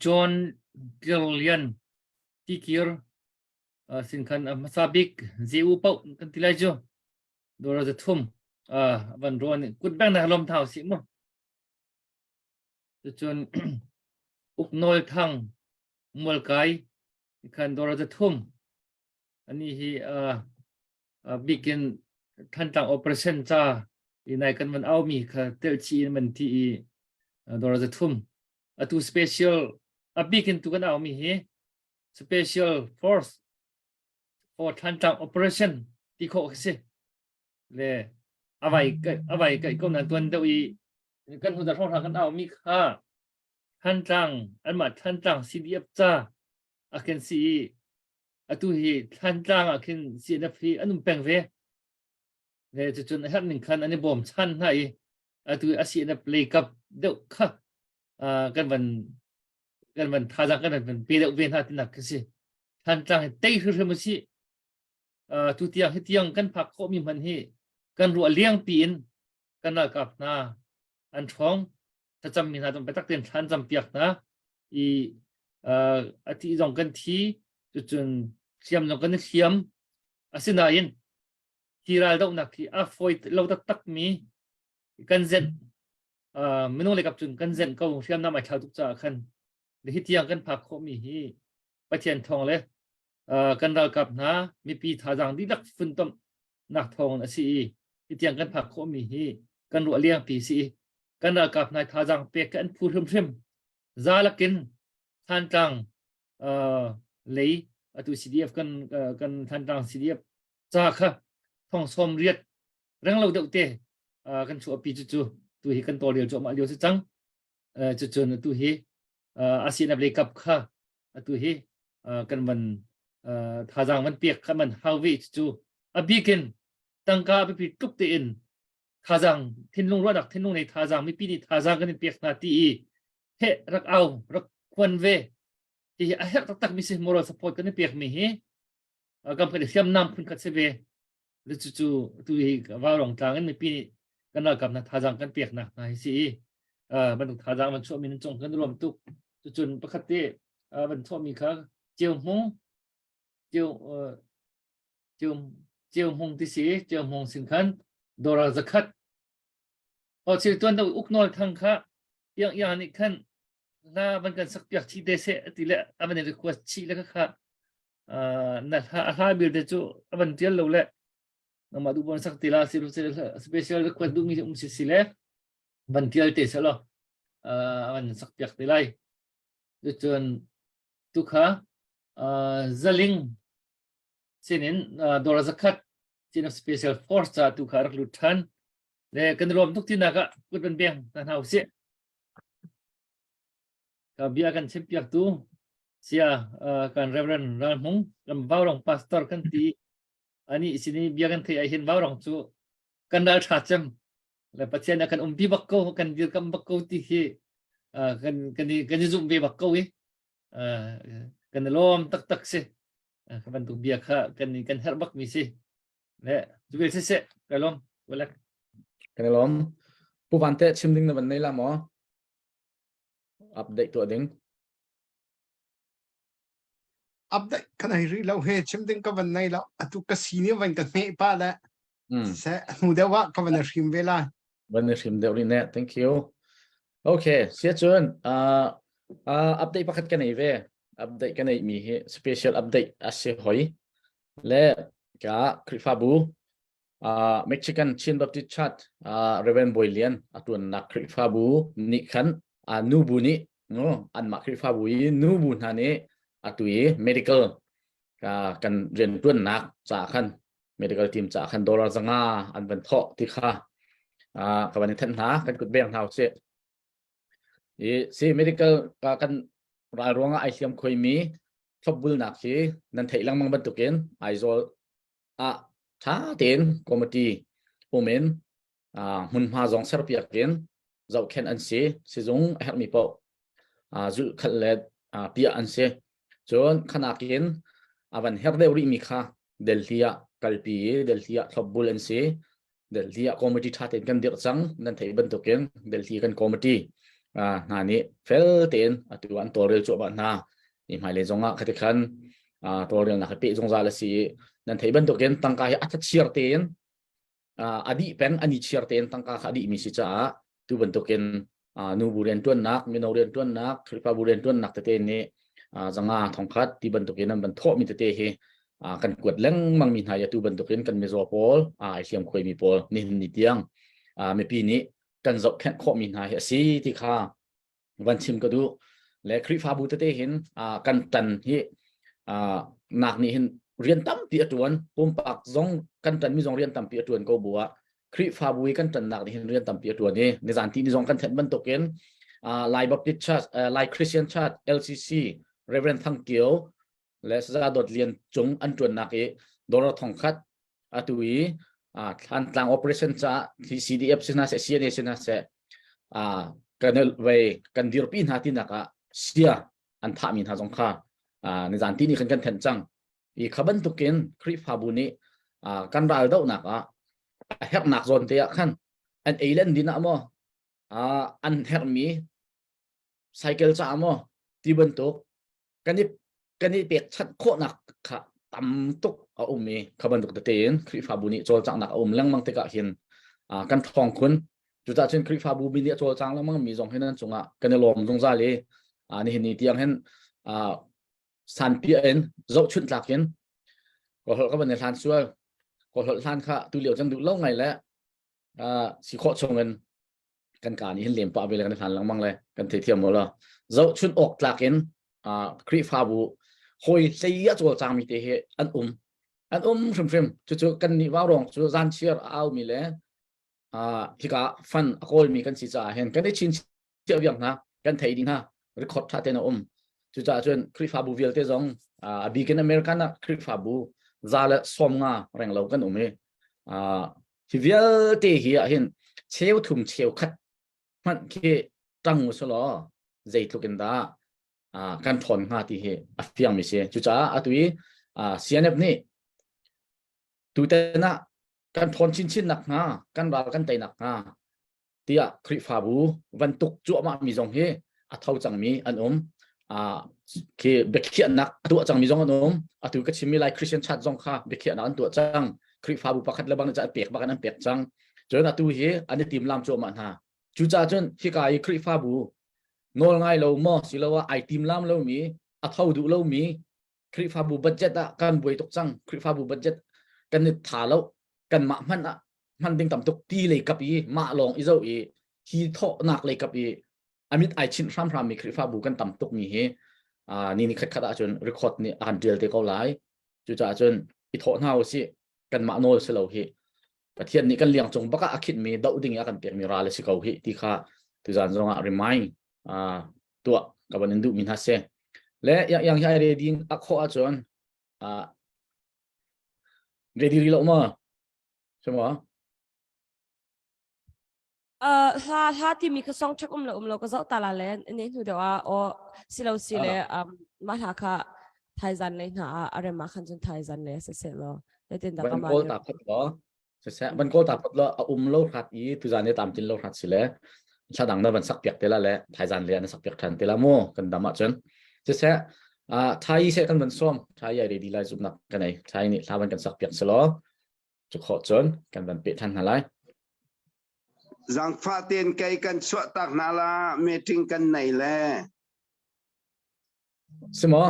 John Gillian Tikir sin kan masabik ziu pau kan tilajo dora za thum van ron kut bang na lom thau si mo chon uk nol thang mol kai kan dora za thum ani hi begin than tang operation cha inai kan man au mi kha tel chi man ti dora za thum atu special begin tu kan au mi hi special force for ทันจัง operation ที่เขาสิเลยเอาไว้ก็นั้นตัวเดียวกันหุ่นจะท่องทางกันเอามีค่าทันจังอันมาทันจัง CDF จ้าอากันสีตัวที่ทันจังอากัน CNF อันนุ่มแปลงเวเลยจนให้หนึ่งคันอันนี้บ่มชันให้ตัว CNF เลยกับเดียวค่ะกันวันท่าจังกันวันปีเดียวเวียนหาที่หนักสิทันจังเตะคือเรื่องมันสิทุกอย่างที่เที่ยงกันผักโคมีมันให้กันรัวเลี้ยงปีนกันน่ะกับนะอันท้องถ้าจำมีนะต้องไปตักเตือนทันจำเปียกนะอาทิตย์จงกันทีจนเทียมจงกันเทียมสินายินที่เราต้องนักที่ฟอยเราตักมีกันเซ็นไม่ต้องเลยกับจนกันเซ็นก็เทียมน้ำไอชาวทุกจ่าคันในที่เที่ยงกันผักโคมีให้ไปเทียนทองเลยกันเรากับนะมีปีท่าจังที่ลักฝุ่นต้มนักทองนะสิที่เตียงกันผักโคมีฮีกันรัวเลี้ยงปีสิกันเรากับนายท่าจังเปียกันพูดเริ่มซาลักกินท่านจังเลยตัว CDF กันท่านจัง CDF จ้าค่ะทองสมเรียดเรื่องเราเด็กเตะกันชัวปีจู่ตัวฮีกันตัวเดียวจบมาเดียวสิจังจู่ตัวฮีอาศินับเลยกับค่ะตัวฮีกันมันท่าจังมันเปียกขันมันฮาวิจูบีกินตั้งกาไปปิดทุกตีอินท่าจังทิ้งลงรอดักทิ้งลงในท่าจังไม่ปีนี่ท่าจังกันเปียกนาทีเฮรักเอารักควันเวที่เฮรักตักมิสิมอรัลสปอร์ตกันเปียกมีเฮกำลังเชื่อมน้ำคุณกัดเสเวหรือจู่ตัวเฮว่าหลงจางกันไม่ปีนี่กันเรากับนะท่าจังกันเปียกนะนายสิมันถูกท่าจังมันช่วยมีนจงกันรวมตุกจู่ปกติมันช่วยมีเขาเจียวหงเจียวหงที่สีเจียวหงสินคันดอราจะคัดพอชีวิตตัวนั้นอุกนอลทางค่ะอย่างนี้คันน่ามันกันสักอย่างที่เดเซติเละอันนี้เรียกว่าชีแล้วก็ค่ะนั่นถ้าบิลเดจูอันเดียวเราแหละ nama du bon sak tila silu special request du mi si sile ban tial te salo an sak piak tilai chun tu kha zaling sinin dora zakat chin special force cha tu kha rak lu than le kan rom tuk tin ka put ban beng tan hau se ka bia kan chep piak tu sia kan reverend ran hung kan baurong pastor kan ti ani sini bia kan thei ai hin baurong chu kan dal tha chem le pathian akan umbi bakko kan dir kam bakko ti hi kan zum be bakko wi kan lom tak tak se kan bantu bia kha kan herbak mi se le jubil se kalom wala kan lom pu vante chimding na ban nei la mo update to ding update kan ai ri lo he chimding ka van nei lo atu ka senior van ka me pa la se hu de wa ka van rim vela ban rim de ri ne thank you okay sia chun update pakhat kan ei ve update kan ei mi he special update ase hoi le ka krifabu Mexican Chin Baptist Church Reverend Boylian atun na krifabu ni khan nubu ni no an ma krifabu nubu na ne atui medical kan ren tuan nak cha khan medical team cha khan dollar zanga an ban tho ti kha ka ban than na kan kut beng hau se si medical kan ra ronga ai siam khoi mi thobul nak si nan thei lang mang ban tuken aizol tha ten committee omen mun ma jong ser piak ken zau khen an se jong her mi po zul khalet pia an se chon khana ken avan her de ri mi kha delhia kalpi delhia thobul an se delhia committee tha ten kan dir chang nan thei ban tuken delhia kan committee nani fel ten atuan torel chu ba na ni mai le zonga khate khan torel na pe zong za la si nan thei ban to ken tangka hi atha chiar ten adi pen ani chiar ten tangka adi mi si cha tu ban to ken nu buren tuan nak minoren tuan nak kripa buren tuan nak te ne zanga thongkhat ti ban to ken ban tho mi te he kan kuat leng mang min ha ya tu ban to ken kan me zo pol ai siam khoi mi pol ni tiang me pi ni kan zop khen kho min ha ya si ti kha ban chim ko du le kripa bu te hin kan tan hi nak ni hin rian tam pi atuan pum pak zong kan tan mi zong rian tam pi atuan ko bua kri fa bui kan tan nak ni rian tam pi atuan ni zan ti ni zong kan then ban to ken lai baptist church lai christian church lcc reverend thangkio le sa dot lian chung an tuan nak e dor thong khat atui than tlang operation cha cdf sina se cna sina se kanel ve kan dir pin ha ti naka sia an tha min ha zong kha ni zan ti ni kan then chang i khaban tuken kri fabuni kan ral dau nak hep nak zon te khan an eilen dina mo an her mi cycle cha mo ti ban tok kani pek chat kho nak kha tam tuk umi khaban tuk ten kri fabuni chol chang nak lang mang te ka hin kan thong khun chu ta chen kri fabu bi ni chol chang lang mang mi zong hinan chunga kan lom zong za le ni hin ni tiang hen san pi en zo chun tlak ken ko hol ka ban than sual ko hol than kha tu liao chang du lo ngai la si kho chongen kan ka ni hin lem pa be la kan than lang mang le kan the thiam mo la zo chun ok tlak ken kri fa bu hoi sei ya chol chang mi te he an frem chu kan ni wa rong chu zan chiar au mi le hi ka fan akol mi kan si cha hen kan de chin chiao yang na kan thei ding ha record tha te na chu cha chun kri fa bu vial te zong beacon american kri fa bu zala som nga reng lo kan ume hi vial te hi hin cheu thum cheu khat man ke tang mu so lo zei thukin da kan thon nga ti he afiang mi se chu cha atui cnf ni tu te na kan thon chin nak nga kan ral kan tai nak nga tia kri fa bu van tuk chu ma mi zong he a thau chang mi an ke bekhia nak tu chang mi zong anom atu ka chimi lai christian chat zong kha bekhia na an tu chang kri fa bu pakhat labang cha pek bakan an pek chang jon atu he an tim lam cho man ha chu cha jon hi kai kri fa bu nol ngai lo mo silawa ai tim lam lo mi a thau du lo mi kri fa bu budget a kan boi tok chang kri fa bu budget kan ni tha lo กันมามันดึงต่ำตุกตีเลยกับอีมาลองอีเจ้าอีฮีโตนักเลยกับอีอามิดไอชินพรำมีคริฟ้าบุกันต่ำตุกมีเฮนี่ขัดจนรีคอร์ดนี่อันเดียลเตะเขาไล่จุดจนอีโตน่าสิกันมาโนเสลาเฮประเทศนี้กันเลี้ยงจงบักอาคิดมีดาวดิ่งกันเปียกมีราเลสิเขาเฮที่ข้าตุจานจงรีมายตัวกับวันดูมินฮัสเซและยังใช้เรดิ้งอักโคอาจนเรดี้รีโลมาใช่ไหมถ้าที่มีกระซองชักเราก็จะตาละเลยอันนี้คือเดี๋ยวว่าสิเราสิเลยมาหาค่ะไทยจันเลยนะอะไรมาขันจนไทยจันเลยเสร็จแล้วได้เต็มตาประมาณนี้บันโกตาพัดล้อเสร็จบันโกตาพัดล้อโลหัดอีตุจานเนี่ยตามจินโลหัดสิเลยชาดังนั้นบันสักเปียกเตล่าเลยไทยจันเลยนะสักเปียกทันเตล่าโมกันดำมาจนเสร็จไทยเสร็จกันบันส้มไทยใหญ่เรดี้ไล่จุดนักกันไหนไทยนี่ถ้าบันกันสักเปียกสโลจุดขอจนกันบันเปิดทันอะไรจังฟ้าเตียนไกกันสวดตักนาลาเมติงกันไหนแลสมอ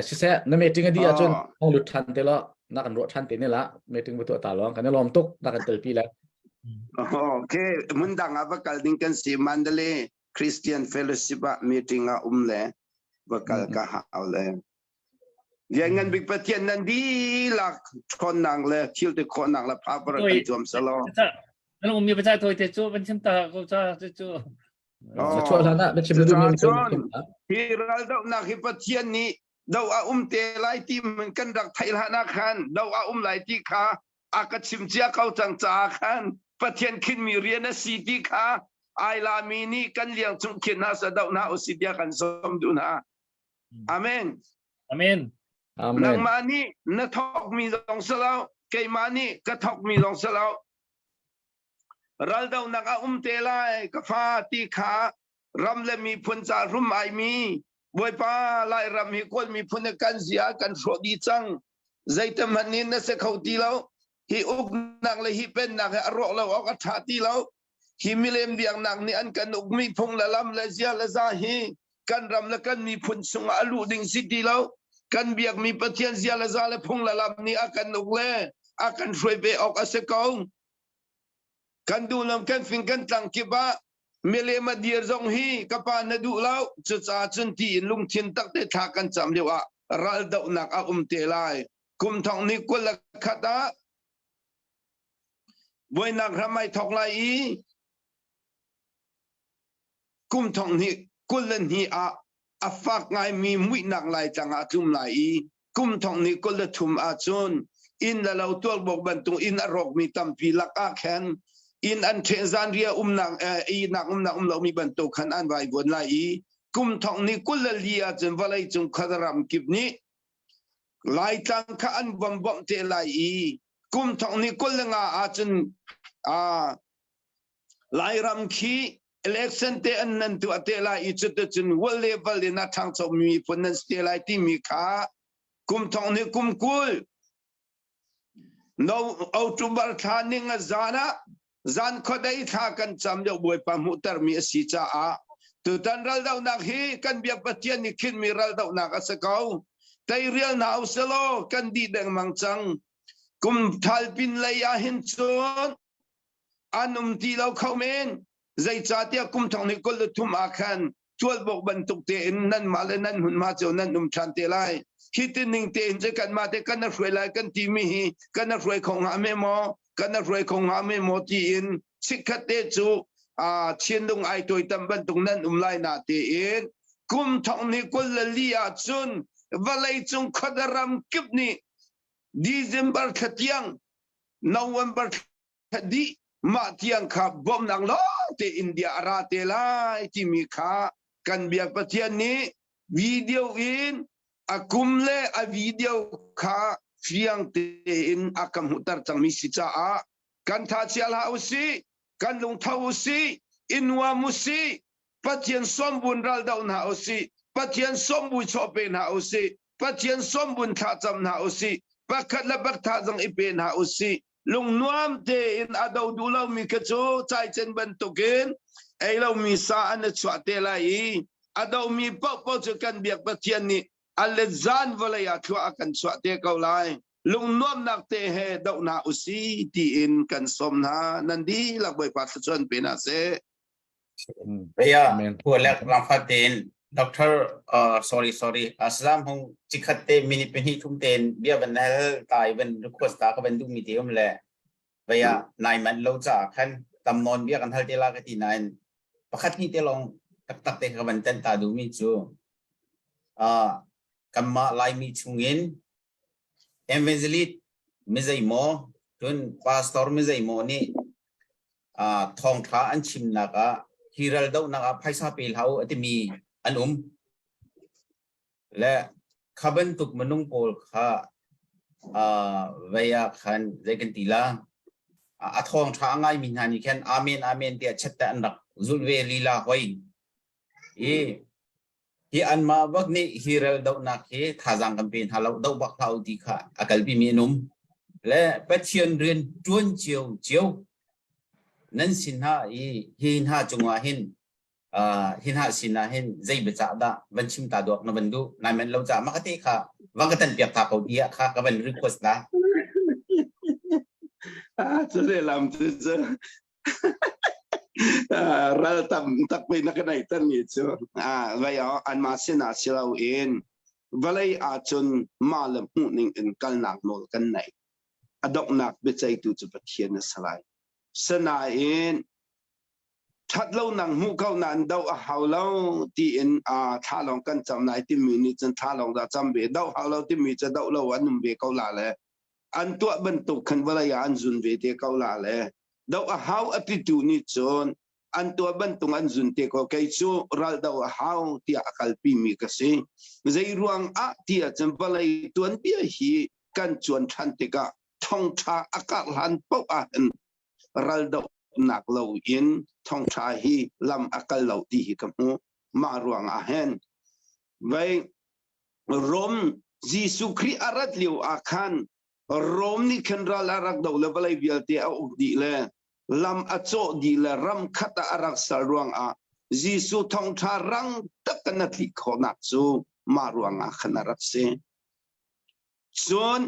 สิเสนั่นเมติงกันดีจนห้องหลุดทันเตล่านักกันรถทันเตนี่ละเมติงไปตัวตาล้องกันนี่ลอมตุกนักกันเตอปีแล้วโอเคมันดังอ่ะบักดิงกันสีมันเดเลคริสเตียนเฟลชิปะเมติงอ่ะเลบักกะหาเอาเลยยังงั้นบิ๊กประเทศนั้นดีลักคนนังเลยคิวแต่คนนังละพาประกันจวมสลอแล้วมีประชาชนเตจูเป็นชิมตาเขาจะจูช่วยแล้วนะเป็นชิมดูมีที่เราดาวนักฮิปเทียนนี้ดาวเตไลที่มันกันรักไทยละนักขันดาวไลที่ขาอากาศชิมเจ้าเขาจังจ้าขันประเทศขึ้นมีเรียนสีที่ขาไอลามีนี่กันเลี้ยงจุงเขียนนาสดาวนาอุสิเดียกันสมดุลฮะอาเมนอาเมนนังมานี่นัทอกมีลองสลาวเกยมานี่กระทอกมีลองสลาวรัลดาวนักเตลายกฟ้าตีขารำเลมีพุนจารุมไอมีบวยป้าไล่รำมีคนมีพุนกันเสียกันโสดีจังใจเต็มหันนี้นั่นเสเขาตีแล้วฮิอุกนักเลยฮิเป็นนักอรอเราออกชาตีแล้วฮิมิเลมเบียงนักนี่อันกันอุกมีพงละลำละเสียละซาฮีกันรำละกันมีพุนสุงอาลูดิงสิตีแล้วกันเบียกมีปะเทียนเสียละซาละพงละลำนี่อากันอุกเล่อากันช่วยไปออกอาเสกองกันดูลำกันฟิงกันตั้งกิบะเมเลมาเดียร์จงฮีกับปานดูแล้วจะจ่าจนที่ลุงชินตักได้ทากันจำเดียวว่ารัลดาวนักเตลายกุมทองนี้กุลขัดาบวยนักทำไมทองไลกุมทองนี้กุลนี้ฟักไงมีมุยนักไลจังอาจุมไลกุมทองนี้กุลทุมอาจุนอินละเราตัวบอกบรรทุอินอรกมีตัมพีลักอาแคนอินอันเทซานเรียนักนักเรามีบรรทุขันอันไว้บนไลกุมทองนี้กุลเลียจนวลัยจงขดรำกิบนี้ไลจังขันบอมบอมเตไลกุมทองนี้กุลงาอาจนไลรำขีเล็กเซนเตอันนั้นตัวเตไลจุดจนวัลเลวัลเลนัททางสมีพนันเตไลที่มีขากุมทองนี้กุมกุลโนเอาจุบาร์ธานิงจานะจานขดายทากันจำเดียวบวยปามุตรมีสิจ้าตุตันรัลดาวนักฮีกันเบียบปะเทียนนิคินมีรัลดาวนักสกาวแต่เรียนหาวสโลกันดีแดงมังจังกุมทัลปินเลยาหินจนอันุมที่เราเข้าเมนใจจ่าเตียกุมทองนี้ก็ลุทุมอาคันชวดบอกบรรทุกเตนนั่นมาเลยนั่นหุ่นมาเจ้านั่นนุ่มชันเตไลคิดหนึ่งเตนจะกันมาแต่กันนักรวยไลกันที่มีกันนักรวยของหาเมมอกันนักรวยของหาเมมอที่อินสิกเตจูเชียนดงไอตัวตำบันตรงนั้นไลนาเตนกุมทองนี้ก็เลยลีอาจุนวลัยจงขดรำกิบนี้December ขัดยัง November ขัดดีมาเที่ยงขับบอมนังล้อเตอินเดียราเตลายที่มีขากันเบียกประเทศนี้วิดีโออินอากุมเลอวิดีโอขาเฟียงเตอินอากัมหุตรจังมิสิจ้ากันทัชยาลาอุสีกันลงท้าอุสีอินวามุสีประเทศสมบูรณ์รัลดาวนาอุสีประเทศสมบูรณ์ชอบเป็นนาอุสีประเทศสมบูรณ์ท่าจำนาอุสีประคัดและบักท่าจังอิเป็นนาอุสีลุงนวมเตอินอาดาวดูเรามีกระโจใจเจนบรรทุกินไอเรามีสาอันชวเตลัยอาดาวมีปอกปอกจะกันเบียกประเทศนี้อัลเลซานวลัยทัวกันชวเตเกาไล ลุงน้อมนักเตะให้ดอกนาอุสีตีอินกันสมนานันดีหลักใบปัสชนเป็นอาเซ भैया वो लग राफातेन doctor sorry असलाम हूँ चिखते मिनी पिनी तुमतेन बिया बनल ताई बन रिक्वेस्ट ता का बन दुम मिटी हम ले भैया नाइ मन लो जा खन तम नॉन बियाกันทัลเตลากะตินันปะคัดนี่เตลองตักเตka ban tan ta du mi chuกัมมาไลมีชุงินevangelist มิไซโมจน pastor มิไซโมนี่ทองท้าอันชิมนักฮีรัลดาวนักไพศาลเปลเฮาที่มีอันและขบันตุกมนุงโพลข้าเวียขันใจกันตีลาทองท้าง่ายมินานี่แค่อาเมนเดียชัดแต่อันดักจุลเวลีลาหอยที่อันมาวักนี้ฮีรัลดาวนักท่าจังกัมเป็นฮาลาวดาวบักเฮาดีค่ะอากาศพิมีนุ่มและเป็ดเชียนเรียนจวนเจียวนั่นสินะหินหาจงว่าหินหาสินะหินใจเบจ่าดาบัญชิมตาดอกนบันดูนายมันเราจะมาคติค่ะวังกันตันเปียกตาเขาดีค่ะก็เป็นรีเควสต์นะจะได้ลำจะเราตักไปนักไหนตั้งนี้จ้ะว่าอย่างอันมาเสนาเสียเราเองว่าเลยอาจจะมาลำหูนิ่งกันหนักโนกันไหนอดอกหนักเบใจตัวจะประเทียนสลายสนาเองทัดเล่าหนังหูเขานันดาวหาวเล่าที่เอ็นท่าลองกันจำนายที่มีนี่จนท่าลองจะจำเบดาวหาวเล่าที่มีจะดาวเล่าวันนุ่มเบเขาลาเลยอันตัวบรรทุกขันวรยานจุนเบเตเขาลาเลยดาวหาวอติตูนี่จนอันตัวบรรทุกอันจุนเตเขาใครจูรัลดาวหาวที่อาคัลปีมีกษีใจรวงที่จำวรยตัวนี้เบียฮีกันจวนทันติกะท่องชาอากาศหันปกอันรัลดาวนักเล่าอินท่องชาฮีลำอากาศเล่าที่กับหูมารวงอาเฮนไว้รมยิสุคริอารัดเลียวอาคันรมนี่ขันรัลอารักดาวเลวไลเบียเตออุกดีเลยลำอัจโจดีเลยรำขัดอารักสารวงยิสุท่องชารังตักนัดลิขนักซูมารวงอาขนาดเซส่วน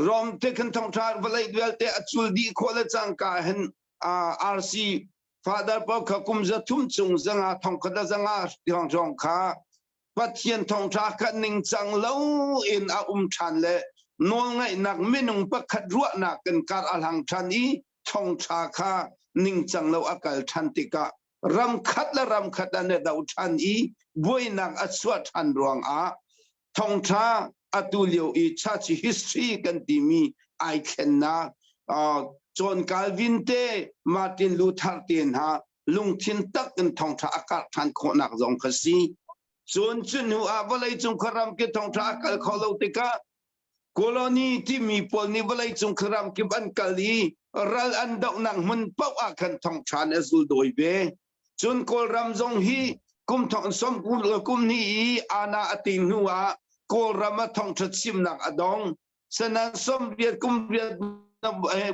รมเทคันท่องชาเวลาเบียเตอจุลดีโคเลจังกาเห็นRC Father พอขกุมจะทุ่มจงจังอาทองคดจังอาทองจงข้าปัจเจียนทองชาคันหนึ่งจังเล่าอินชันเล่นวลไงนักไม่นุ่งปักขัดรัวนักกันการอลังชันอีทองชาข้าหนึ่งจังเล่าอากาศชันติกะรำคัดและรำคัดอันเดาชันอีบุยนักอสวดชันรวงทองชาอตุเลียวอีชาติ history กันที่มีไอเคนนาจนกาลวินเตมาร์ตินลูเทอร์เตนฮะลุงทินตักกันทองทาอากาศทันโคนักจงคสีจนหัววลัยจงครามกิทองทาอากาศเขาเลวติกะโคโลนีที่มีพลนิวลัยจงครามกิบันกาลีรัลอันดอกนังมันเป้าอาคันทองชาเนสุลโดยเบจนโครามจงฮีกุมทองสมกุมนี้อาณาตินหัวโครามทองทัดซิมนักอดองสนันสมเรียกุมเรีย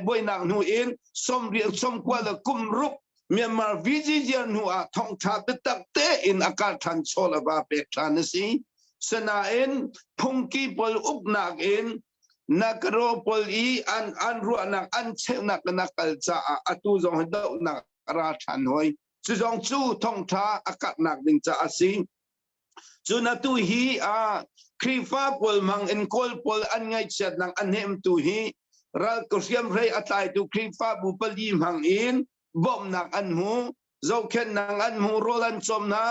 บวยนางนูเองสมเรียสมกว่าละกุมรุกเมียมาวิจิเจียนหัวทองชาเปตักเตอินอากาศทันโซลบาเปกทานสีสนาเองพุงกีปอลอุกนักเองนักโรปอลีอันรัวนักอันเชนักนักกัลจาอตุจงให้ดาวนักราชันหอยจุจงจูทองชาอากาศนักดิงจาสีจุนตุฮีครีฟ้าปอลมังเอ็นโคลปอลอันไงเช็ดนักอันเฮมตุฮีรัลก็เสียมไรอัตายตุครีฟ้าบุปลีมังอินบ่มนักอันหูเจ้าเข็นนักอันหูโรลันจมนะ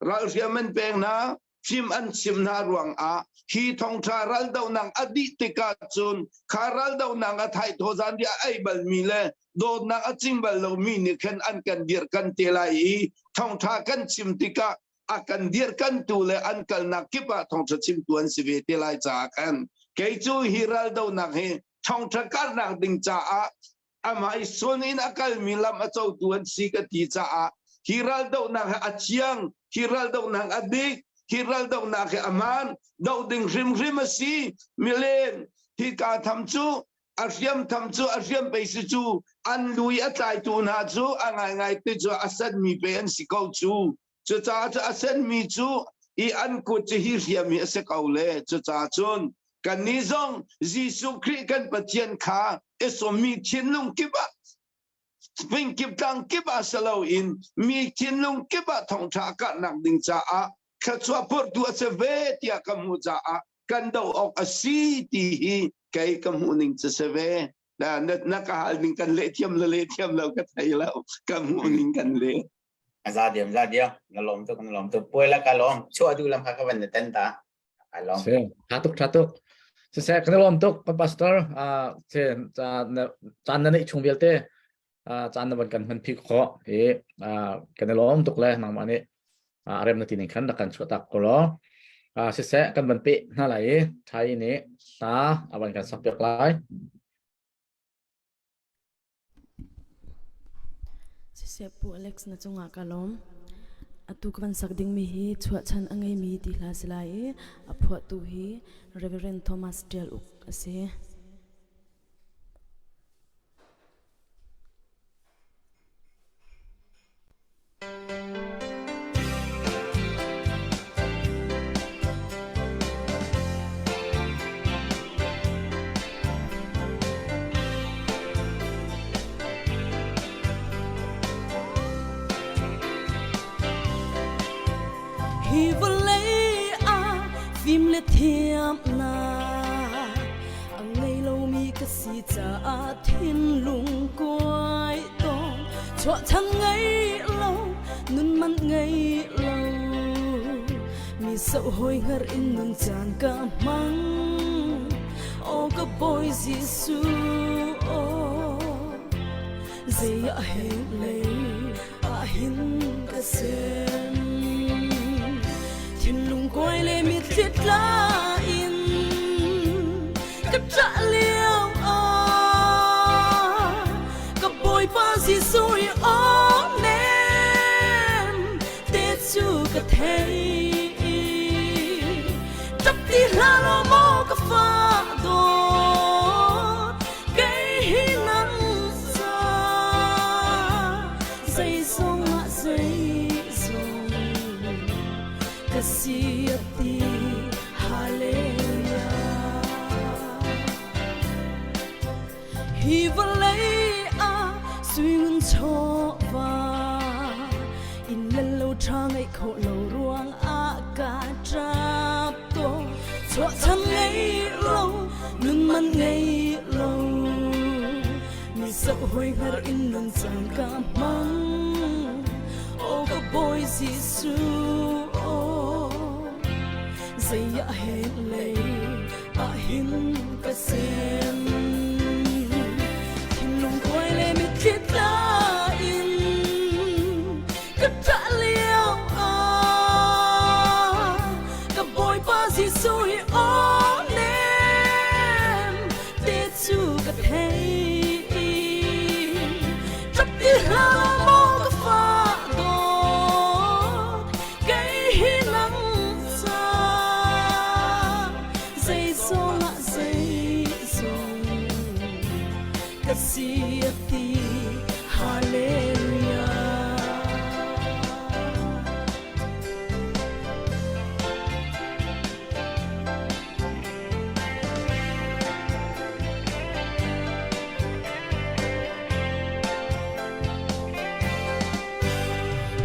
รัลเสียมันเป็นนะชิมอันชิมนารวงฮีทองชารัลดาวนังอดีติกาจุนคารัลดาวนังอัฐายโทจันเดียไอบัลมีเลโดนนักอจิมบัลโลมีนี่เข็นอันกันเดียร์กันเตลัยทองชากันชิมติกาอากันเดียร์กันตูเลอันกันนักกิบะทองชาชิมตัวนสิเวเตลัยจากกันเกจูฮีรัลดาวนังเฮทองทักการนักดิงจ้าอามาอิสุนินอากาศมีลำอเจ้าตัวสิกติจ้าฮิรัลดาวนักอาเชียงฮิรัลดาวนักอดีกฮิรัลดาวนักอามันดาวดิงริมสีมิเลนฮิกาทำจูอาเซียมทำจูอาเซียมไปสิจูอันลุยอัตายตูนาจูอังไงติจูอาศัยมีเป็นสิเขาจูจ้าอาศัยมีจูอีอันกุจิฮิเรียมีสิเขาเลยจ้าจน กันนี้ซองยิสุคริกันปะเทียนขาเอสมีเทียนลุงกิบะฟิงกิบตังกิบะสลาวอินมีเทียนลุงกิบะทองชากะนักดิงจ้าขัดสวาปอร์ตัวเสเวตียกัมมูจ้ากันดาวออกอาศีตีฮีไกกัมมูนิงจะเสเวนะนักหาลิงกันเละเทียมเราก็ไทยแล้วกัมมูนิงกันเละZadim ngalom tu poi la kalom chua du lam ka ban ten ta kalom Satu saya kenal untuk pastor chan na chung belte chan na ban kan man phik kho kenal untuk le nang mane rem na tin kan kan chua tak ko lo saya kan ban pe na lai thai ni ta aban kan sak pek lai Sepu Alex na chunga kalom atu kan sakding mi hi chua chan angai mi ti hla silai aphwa tu hi Reverend Thomas Del uk ase Hi vô lấy phim lệ thiam na ang ngày lâu mi cái gì cha thiên lung quay tông cho thằng ngày lâu nun man ngày lâu mi sợ hồi ngờ in nun chan cả mang ô cái boy Giêsu ô dây hết lấy hin cái sen thiên lung quay lên mi thiết la in cất trả liêu cặp bôi ba gì rồi nem tết chu cất thấy chấp đi la lo mò cà phá đô cái hi nắng xa dây sông ngã dây sông Kasiati Hallelujah Hi valay suy ngun cho va in lần lâu trang ấy khổ lâu ruang cả trap to cho thằng ngày lâu nun man ngày lâu mi sợ hồi ngờ in nun chẳng cảm mang ô cái boy Giêsu dây hết lấy hin cái sen thiên lung quay lên mi thiết la in cất trả liêu cặp bôi ba gì rồi nem tết chu cất thấy chấp đi la mò cà phá đô cái hi nắng Kasiati Hallelujah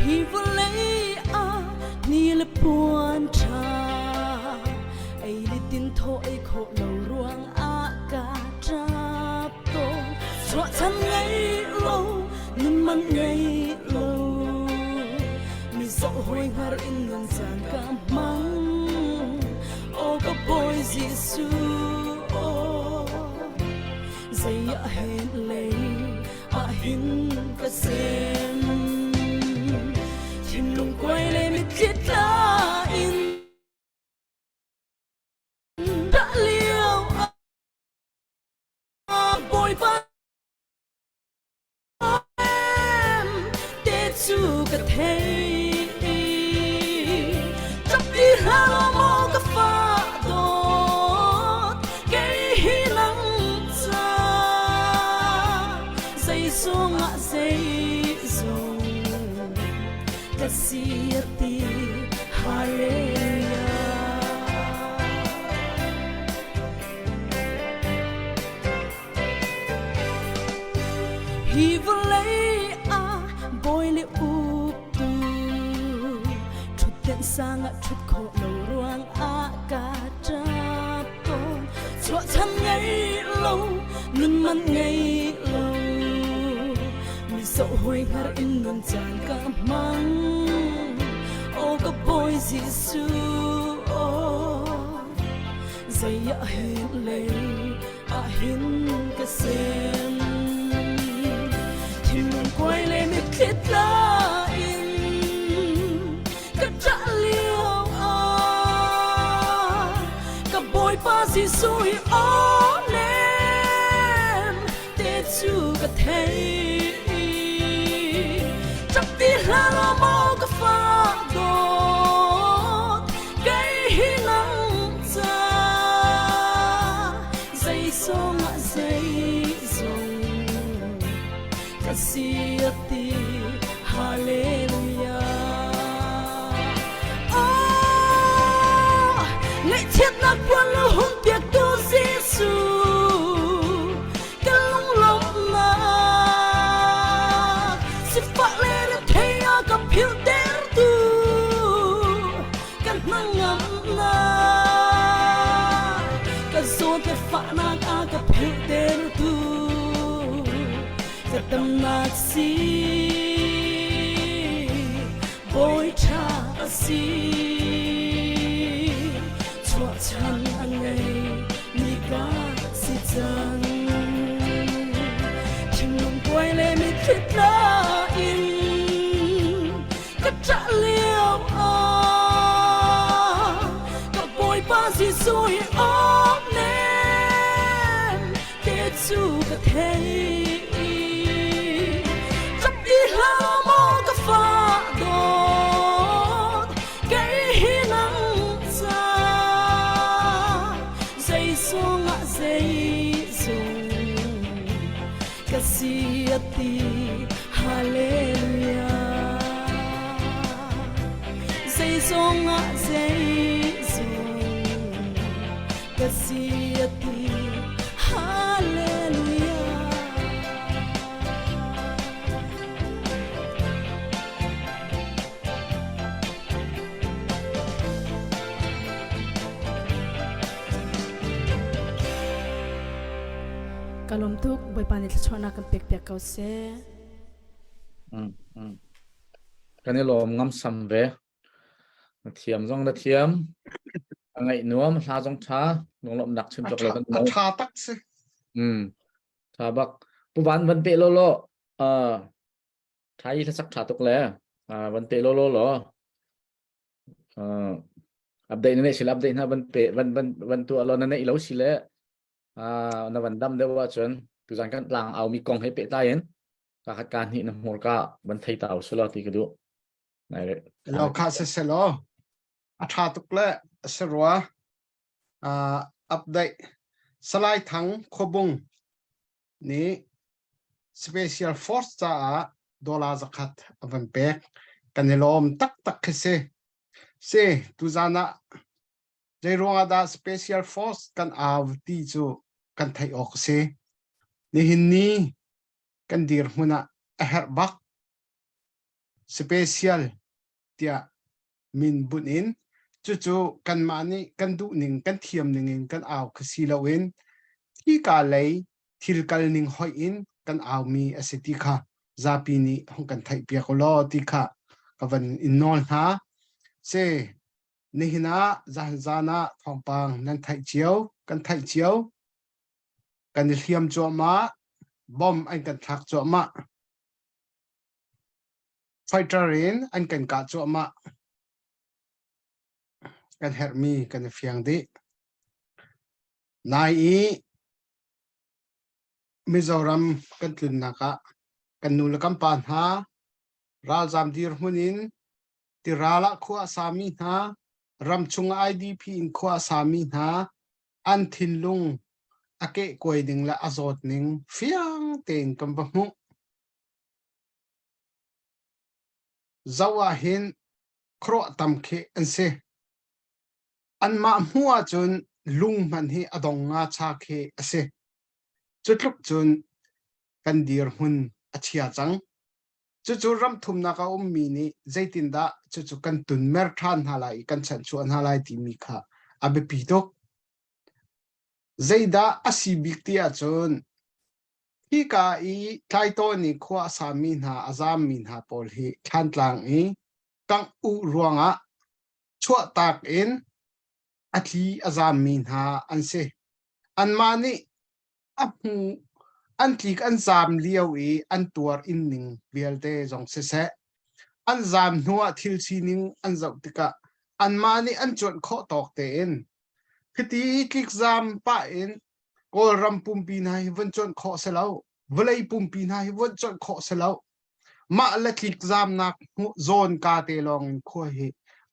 Hi vô lấy ni le puan cha ai li tin tho ai khổ lâu ruang cả trap to cho thằng ngày lâu nun man ngày lâu mi sợ hồi ngờ in nun chan cảm mang ô cái boy Giêsu ô dây hết lấy hin cái sen thiên lung quay lên mi thiết la in đã liêu bôi ba em để chu cái thấy chấp đi ha lo mò cà phá đô cái hi nắng xa dây xuống ngã dây rồng Kasiati Hallelujah hi vô lấy à bôi lệ u tu chút tiền sang chút khổ lâu ruang à cả cha con cho thân ngày lâu nun man ngày lâu mi sầu hối hả in nun chan cả mang ô có bôi Giêsu dây hin lệ hin cái sen chim quay lên mít khít la in cái trả liêu cái bôi ba Giêsu ôm em để chú cái thấy chắc tí là lo mau cái pha đốt cái hin nắng ra dây sông dây dòng Kasiati Hallelujah ngày thiết là quân lưu hung tiệt tu Giêsu cái lông lông mà sẽ phát lên được thấy ở gặp hiểu tên tu cái nắng ngắm na cái số cái phát na gặp hiểu tên tu cái tâm nát si bôi cha si cho chân anh ấy mi ca si chân chim lùng quay lên mi khít la in cái trả liêu cái bôi ba Giêsu ôm em để chú cái thấy Kasiati Hallelujah Zay zong Kasiati Hallelujah Kalom tuk boy panit chona kan pek pek kau se kan lo ngam sam ve thiam zong da thiam angai nuam hla zong tha nong lom dak chim chok le kan mo tha tak se tha bak pu ban van pe lo lo thai sak tha tok le van pe lo lo update ne sil update na van pe van tu lo na nei lo sile na van dam de wa chon tu jan kan lang au mi kong he pe ta yen ka khat kan hi na mor ka ban thai taw solo ti ka du nai re lo kha se lo tha tuk le se ro update salai thang khobung ni special force cha dollar zakat avan pe kanelom tak se tu jana jaironga da special force kan av ti chu kan thai ok se ni hin ni kan dir huna her bak special tia min bunin chu kan mani kan du ning kan thiam ning kan aw khasi lawin thi ka lei thil kal ning hoi in kan aw mi asiti kha zapi ni hong kan thai pia ko lo ti kha kavan innol ha se nihina zana thongpang nan thai chiao kan thiam cho ma bom anh kan thak cho ma fighter in anh kan ka cho ma kan hermi kan fiang di nai i Mizoram kan tlun naka kan nula kampan ha ral jam dir hunin tirala khua sami ha ramchunga IDP in khua sami ha an thinlung ake koiding la azot ning fiang ten kampamu zawa hin khro tamkhe anse anma hua chun lung man hi adong nga cha khe ase chutluk chun kan dir hun a chia chang chu ram thum na ka mi ni zaitin da chu kan tun mer than halai kan chan chuan halai ti mi kha abe pi tok zaida asibik ti a chun hi ka I tlai to ni khwa sa min ha azam min ha pol hi than tlang I kang u ruanga chua tak in athi azam min ha an se an mani apu an tlik an zam liau I an tuar in ning bialte jong se an zam nuwa thil sining an zau tika an mani an chon kho tok te in khiti tlik zam pa in kol ram pumpi na hi van chon kho se lau velai pumpi na hi van chon kho se lau ma la tlik zam nak zon ka te long kho hi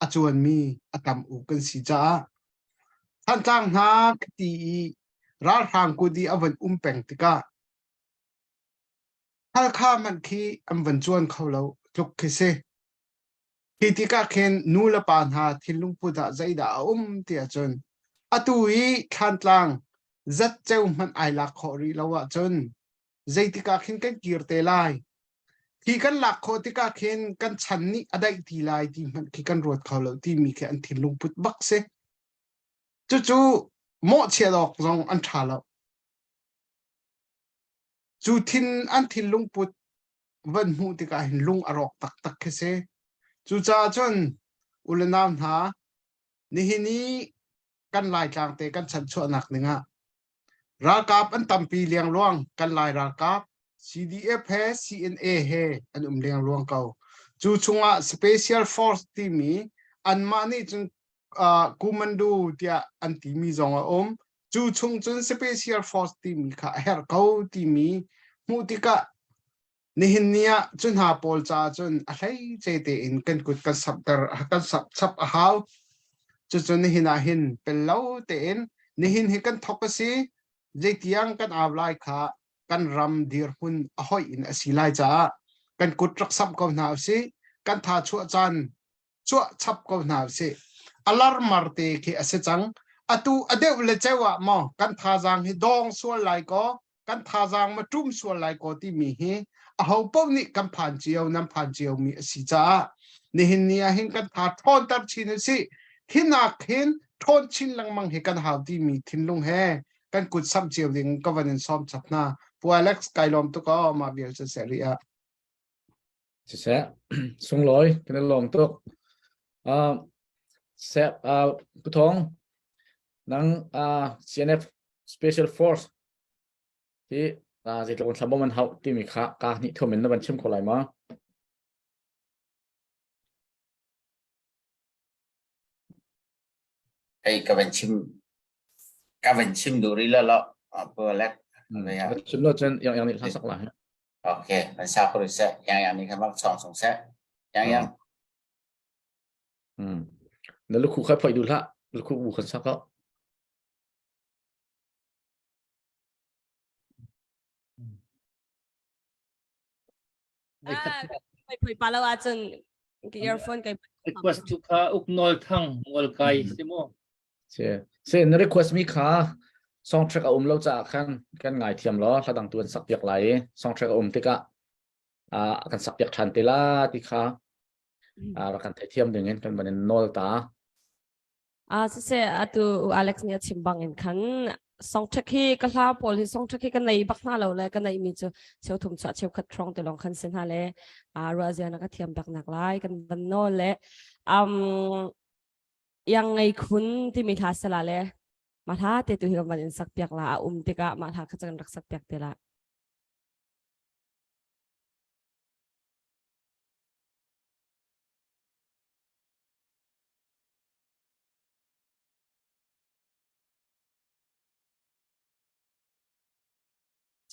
achuan mi atam u kan si cha than tang na khiti rar hang ku di avan peng tika hal kha man khi am van chuan kholo tuk khise khi tika khen nu la pan ha thilung pu da zaida tia chun atui khan tlang zat cheu man ai la khori lawa chun zaitika khin kan kir te lai khi kan lak kho tika khen kan chan ni adai ti lai ti man khi kan rot kholo ti mi khe an thilung put bak se chu mo che dok zong an thalo chu thin an thilung put van mu tika hin lung arok tak khese chu cha chon ulanam ha ni hini kan lai tlang te kan chan chu nak ninga rakap an tampi liang luang kan lai rakap CDF he CNA he an liang luang kau chu chunga special force team mi an mani chung commando tia an ti mi zonga chu chung chun special force team mi kha her kau ti mi mutika nihinia chun ha pol cha chun a hlai chete in kan kut kan sabdar kan sap a haw chu chun hina hin pello te in nihin hi kan thokasi jeitiang kan avlai kha kan ram dir hun a hoi in asilai cha kan kut rak sap ko na si kan tha chu chan chu chap ko na si alarm marte ke ase chang atu adeu le chewa mo kan tha jang hi dong sual lai ko kan tha jang ma tum sual lai ko ti mi hi a ho pom ni kan phan chiao nam phan chiao mi si cha ni hin nia hin kan tha thon tar chin si hina khin thon chin lang mang he kan haw ti mi thin lung he kan kut sam chiao ding governance som chapna pu Alex kailom to ko ma bial se seria se sung loi kan lom to se putong nang CNF special forceที่จิตลงสมบูรณ์มันเขาที่มีค่าการนิทรรมนั้นมันชิมคนไรมั้งไอ้กับเป็นชิมดูรีแล้วเปิดแล้วเลยฮะชิมแล้วจนอย่างนี้สักหลังโอเคมันทราบคนรู้สึกอย่างนี้ครับว่าสองแสอย่างแล้วลูกครูค่อยพอดูละลูกครูบุคคลสักก็ไปปาลาวาจนเอียร์โฟนกับ request ทุกข้าอุกนอลทั้งวอลไกสิโมเช่น request มีค่าซองเทรคเราจะกันง่ายเทียมล้อถ้าดังตัวสักอย่างไรซองเทรคติกะกันสักอย่างทันติละติค่ะเรากันเทียมอย่างเงี้ยกันเป็นนอลตาเสียตัวอเล็กซ์เนี่ยชิมบังเงินขันสองชักฮีก็ลาพอที่สองชักฮีกันในบักหน้าเราเลยกันในมีจะเชี่ยวถุงเชี่ยวคัดทรองแต่ลองคันเส้นหาเลยรัสเซียนักเทียมบักหนักไล่กันบันโน่เลยยังไงคุณที่มีท่าสละเลยมาท่าเตตุหิกันบันสักเปียกละติกะมาท่าขจังรักสักเปียกเตละ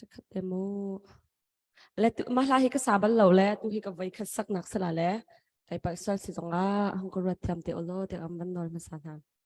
จะขัดเดโมและตุมาลาฮิกสาบันเหล่าและตุฮิกับไว้ขัดสักนักสละและไอปักซอลสิตรงอ่ะฮังกรัดทำเตอโลเตออัมบันนอลมาสานฮะ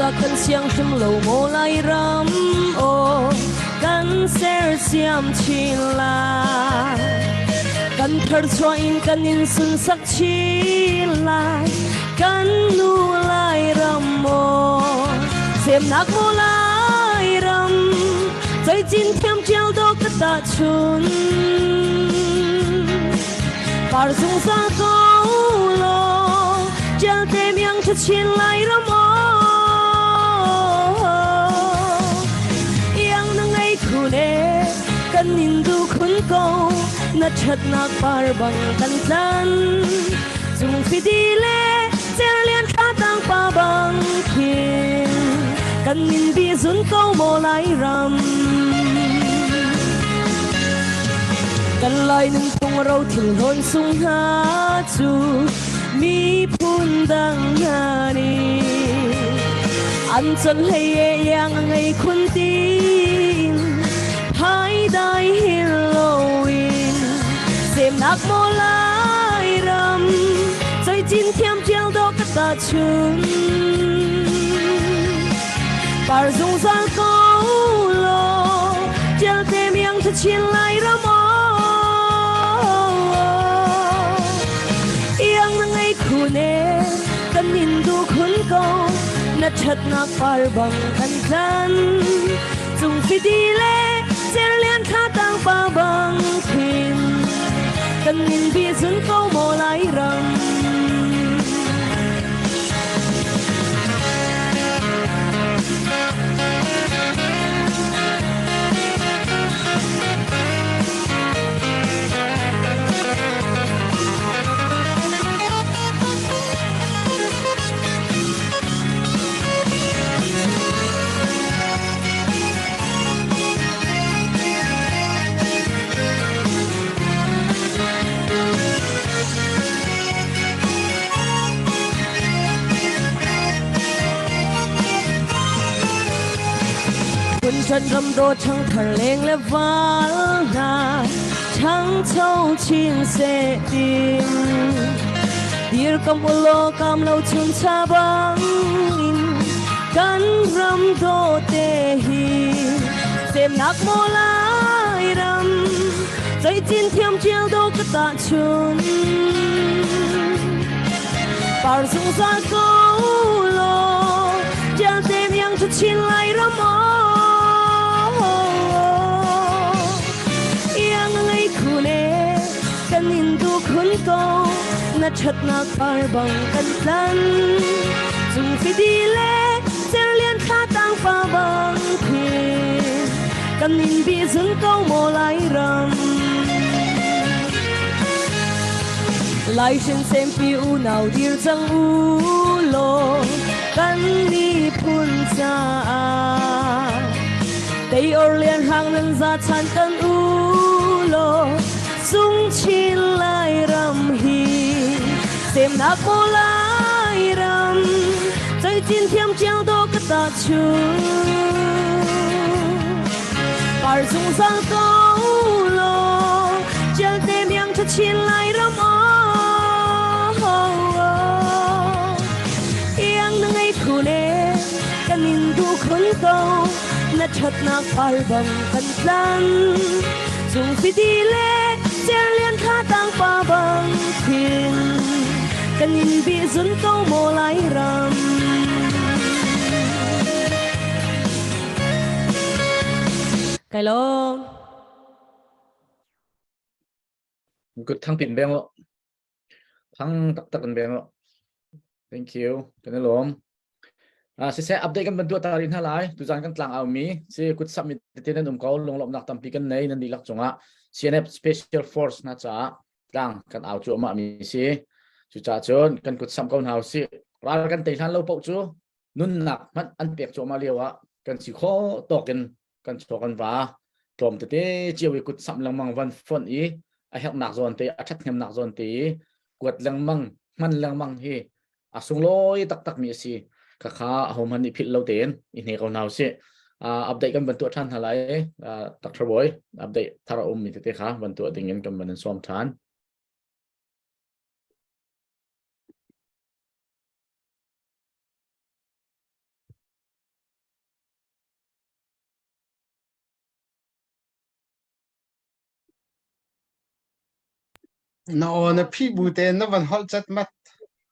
la kan siang hrim lo mo lai ram o kan ser siam chin la kan thar chwa in kan in sun sak chi lai kan nu lai ram mo xem nak mo lai ramใจจินเทียมเจียวดอกกระตาชุนปาร์ซุงซาโกโลเจลเตมยังจะชินไลรำโอยังนั่งไอคูเนกันนินดูคุณโกนัดชัดนักปาร์บังกันจันจุงฟิดีเล่เจลเลียนข้าตังปาบังคินกันนินบีซุนโกโมไลรำกันลอยนึงคงเราถึงหนสูงหาจูมีพูนดังงานีอันจนให้ยังไงคุณตีนหายได้ฮิลโลวินเสียมนักโมลายรำใจจินเทียมเจียวดอกกระตาชุนปาร์ซุงซาโกโลเจลเตมยังจะชินไลรำโอคูเนกันนินดูคุณโกนัดชัดนักปาร์บังกันจันจุงฟิดีเล่เจเลียนข้าตังปาบังคินกันนินบีซุนโกโมไลรำคุณฉันรำโดดทั้งทะเลงและฟ้านาทั้งเท่าชิงเสดินดีร์กำอุโลกำเราชุนชาบังกันรำโดดเตหีเสียมนักโมลายรำใจจินเทียมเจียวโดกตาชุนปาร์ซุงซาโกโลเจลเตมยังจะชินไลรำโอกันนินดูคุณโกนัดชัดนักปาร์บังกันจันจุงฟิดีเล่เจเลียนข้าตังปาบังคินกันนินบีซุนโกโมไลรำไลเชนเซมปีอูนาวดีร์จังอูโลกันนีพุนจาเตยอร์เลียนห่างนั้นจะชันกันอูโลซุงชินไลรำฮีเสียมนักโมไลรำใจจินเทียมเจียวดอกกระตาชูปาร์ซุงซาโกโลเจลเตมยังจะชินไลรำโอยังนั่งไอคูเนกันนินดูคุณโกนัดชัดนักปาร์บังกันจันจุงฟิดีเล่เจเลียนข้าตังปาบังคินกันยินบีซุนโกโมไลรำไก่ลง กดทั้งปิ่นแบงอ่ะทั้งตักกันแบงอ่ะ thank you กันนะลมเสียอัปเดตกันบรรทุกตาลินทั้งหลายตุจานกันกลางเอามีเสียกุดสับมิตเตนันเขาลงหลบนักตำปีกันในนันดีลักจงอ่ะ CNF Special Force นะจ๊ะกลางกันเอาจู่มามีสิจู่จ่าจนกันกุดสับกันหาสิรายกันเตะทันเราปกจู่นุ่นหนักมันอันเปียกจู่มาเรียวอ่ะกันสิข้อตกกันโชกันว่าตรมเตะเจียวกุดสับลังมังวันฝนอีไอเห็นหนักโซนเตะอัดเห็นหนักโซนเตะกวดลังมังมันลังมังเฮสุงลอยตักมีสิข้าหอมันอีพิษเราเต็นอินเฮกันเอาสิอัปเดตกันบรรทุกท่านทั้งหลายตักทรบอยอัปเดตทารามีเตะค่ะบรรทุกดิ่งเงินกันบรรทุกสวมทาน na o na phi bu te na van hol chat mat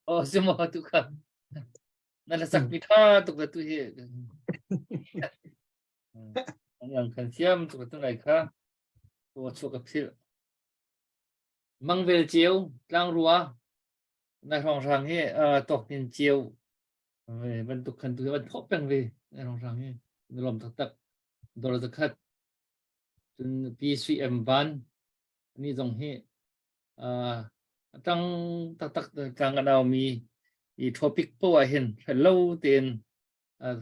oh semua tu kan nala sakit ha tu tu he yang kan siam tu tu lai kha tu chu ka phil mangvel chiu tlang ruwa na rong rang he tok tin chiu về bên tục khẩn từ bên thốt bằng về rong rang he lom tak tak dor the khat tin PCM ban ni jong he tăng tak tak kang anau mi i topic po a hen hello ten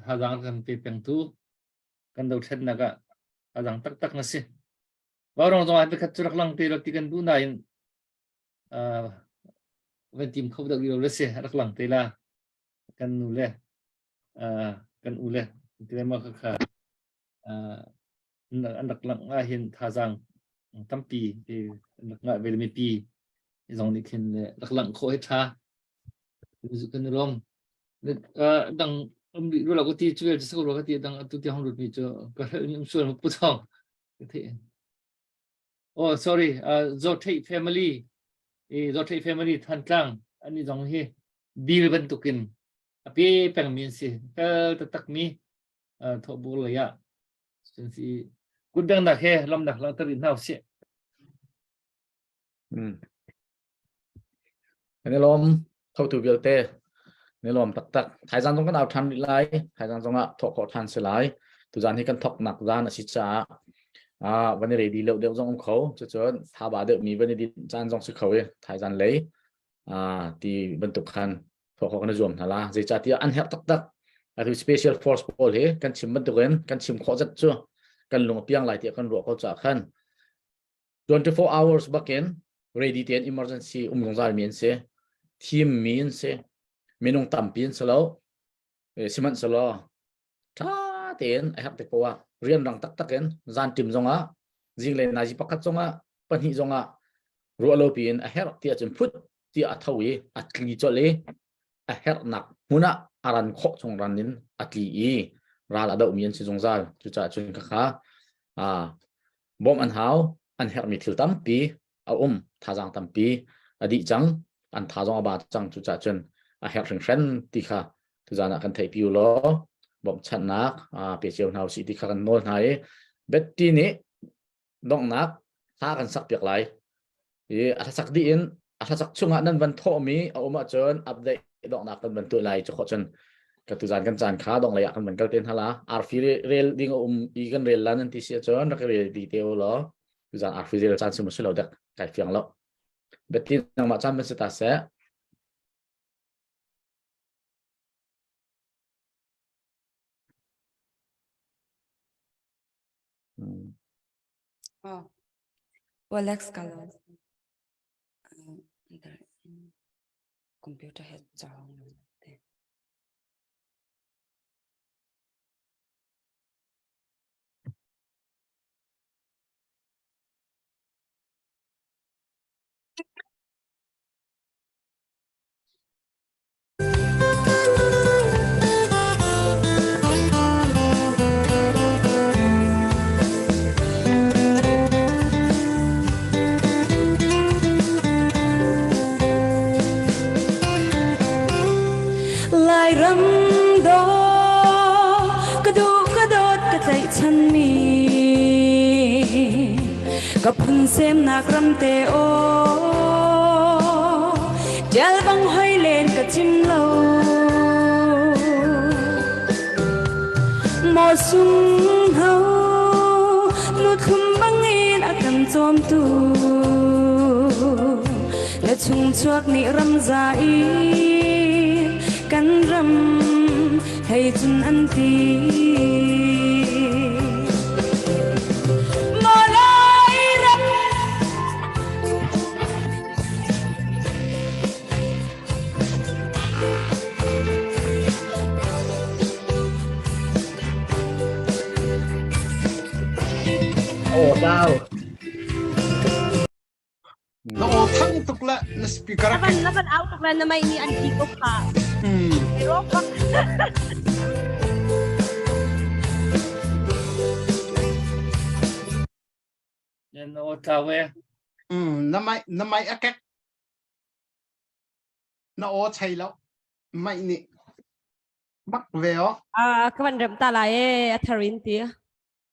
hazang kan pe peng tu kan do then naga hazang tak tak na se warong jong ai khat churak lang te rak ti kan du na in ven tim khau dak ro le se rak lang te la kan nu le kan u le ti ma kha kha anak lang a hin hazang tampi ti anak nga ve mi pi zong ni khin rak lang kho he tha zu kan rom dang ri ro la ko ti chuel se ko ro ka ti dang tu ti hong ru mi cho ka ni su pu chong the oh sorry zothei family zothei family than tlang ani jong hi bil ban tukin api peng min si ka tak mi tho bu lo ya sin si kudang da he lam da lang tarin hau se Nên lom thâu thủ biểu tê nên lom tắc tắc thái gian trong cái nào tham lại thái gian trong ạ thọ khó than sẽ lại tu gian thì cần thọc nặc ra là xịt trả vấn đề đi liệu đều trong ông khẩu cho thà bà được mi vấn đề đi gian trong sức khẩu ấy thái gian lấy thì bên tục khăn thọ khó nó dùm là dây trả tiền ăn hẹp tắc tắc thì special force ball ấy cần chìm bên tục ấy cần chìm khó rất chưa cần lùng piang lại thì cần ruột có trả khăn 24 hours back in ready tiền emergency ngong zai miên se team miên se minung tam pin selo siman selo ta tiền ai hấp te kwa rian rang tak tak en zan tim zonga jing le na ji pakat zonga pan hi zonga ro lo pin a her ti achim phut ti a thawi atli chole a her nak muna aran kho chong ranin atli i ra la do miên se zong zal chu cha chun kha bom an hau an her mi thil tam pi a thazang tam pi adi chang an thazong ba chang chu cha chun a her ring ren ti kha tu jana kan thei piu lo bom chan nak pe cheu nau si ti kha kan nol nai bet ti ni dong nak ha kan sak piak lai a sak di in a sak chunga nan van tho mi a chon update dong nak kan ban tu lai chu kho chun ka tu jan kan chan kha dong lai kan ban kal ten hala ar fi rel ding i kan rel lan ti sia chon rak rel detail lo tu jan ar fi rel chan su lo dak kai fiang lo bet ti nang ma chan ben se ta se Alex kalau computer head jauh. Lai ram do kadu kadot katai chan mi kapun sem nak ram te o jal bang hoi len ka chim lo mo sung ho lut khum bang in akan chom tu le chung chuak ni ram zai kan ram hay chun an ti mo lai ram đau na o thang tuk la na speaker Laban out of na may ni anti ko ka. Pero pa. Yan o tawe น้ำไม่อะแกน้าโอใช่แล้วไม่นี่บักเวล kawan rem tala atharin ti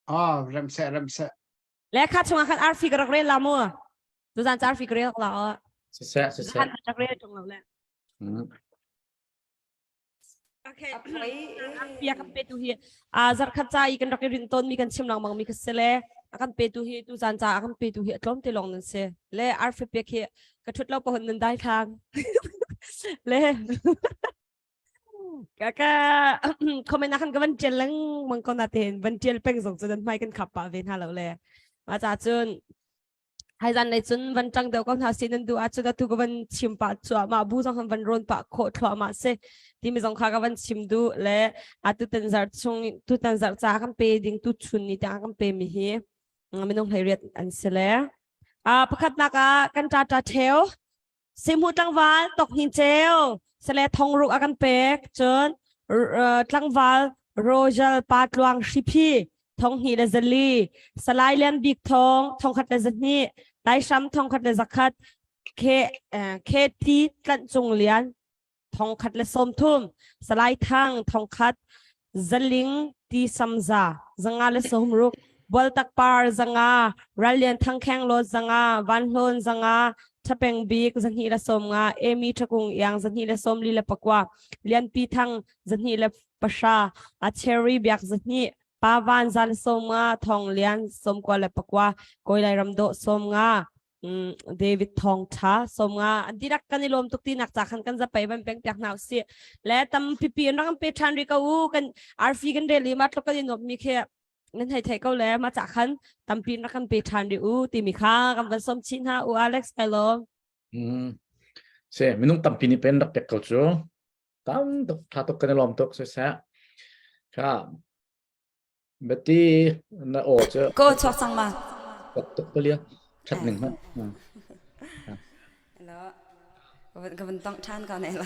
อ๋อเริ่มเสะ le khat chunga khat ar figure re lamu tu zan char figure la sẽ khat chak re chung lo le okay pia kan pe tu hi zar khat cha I kan rak rin ton mi kan chim lang mang mi ka sele akan pe tu hi tu zan cha akan pe tu hi tlom te long nan se le ar fe pe khi ka thut lo pa hun nan dai thang le kaka comment akan ka van chel lang mang kon natin van chel peng zong chuan mai kan khap pa ven ha lo le ma cha chun hai zan nei chun van chang deu kon ha sin an du a chu da tu ko van chim pa chu ma bu jong han van ron pa kho thwa ma se ti mi jong kha ka van chim du le a tu ten zar chung tu ten zar cha kan pe ding tu chun ni ta kan pe mi hi mi nong hai riat an se le pakhat na ka kan cha cha theo sim hu tang wal tok hin cheo se le thong ru akan pek chun tlang wal rojal pat luang shipi thong hi le zali salai lian big thong khat le zani dai sham thong khat le zakat ke ti tlan chung lian thong khat le som thum salai thang thong khat zaling ti samza zanga le som ruk bol tak par zanga ralian thang khang lo zanga van hlon zanga thapeng bik zanhi la som nga emi thakung yang zanhi la som li la pakwa lian pi thang zanhi la pasha a cherry byak zanhi pavan zal som nga thong lian som kwa la pakwa koilai ramdo som nga David thong tha som nga dirak kanilom tukti nak cha khan kan za pai ban peng pyak naw si le tam pipi ram pe than ri ka u kan arfi kan reli mat lo kan nop mi khe nên thầy câu lẽ mà chắc hẳn tầm pin nó cần bị tràn điệu tìm mi khá cầm vấn sớm chín ha u Alex hello sẽ mình nung tầm pin pen đặc biệt câu chú tam tục thà tục cái lòng tục sẽค่ะBetty na o chứ cô cho sang mà tục cái liếc chặtหนึ่งฮะ đó cái vấn tông chan cái này là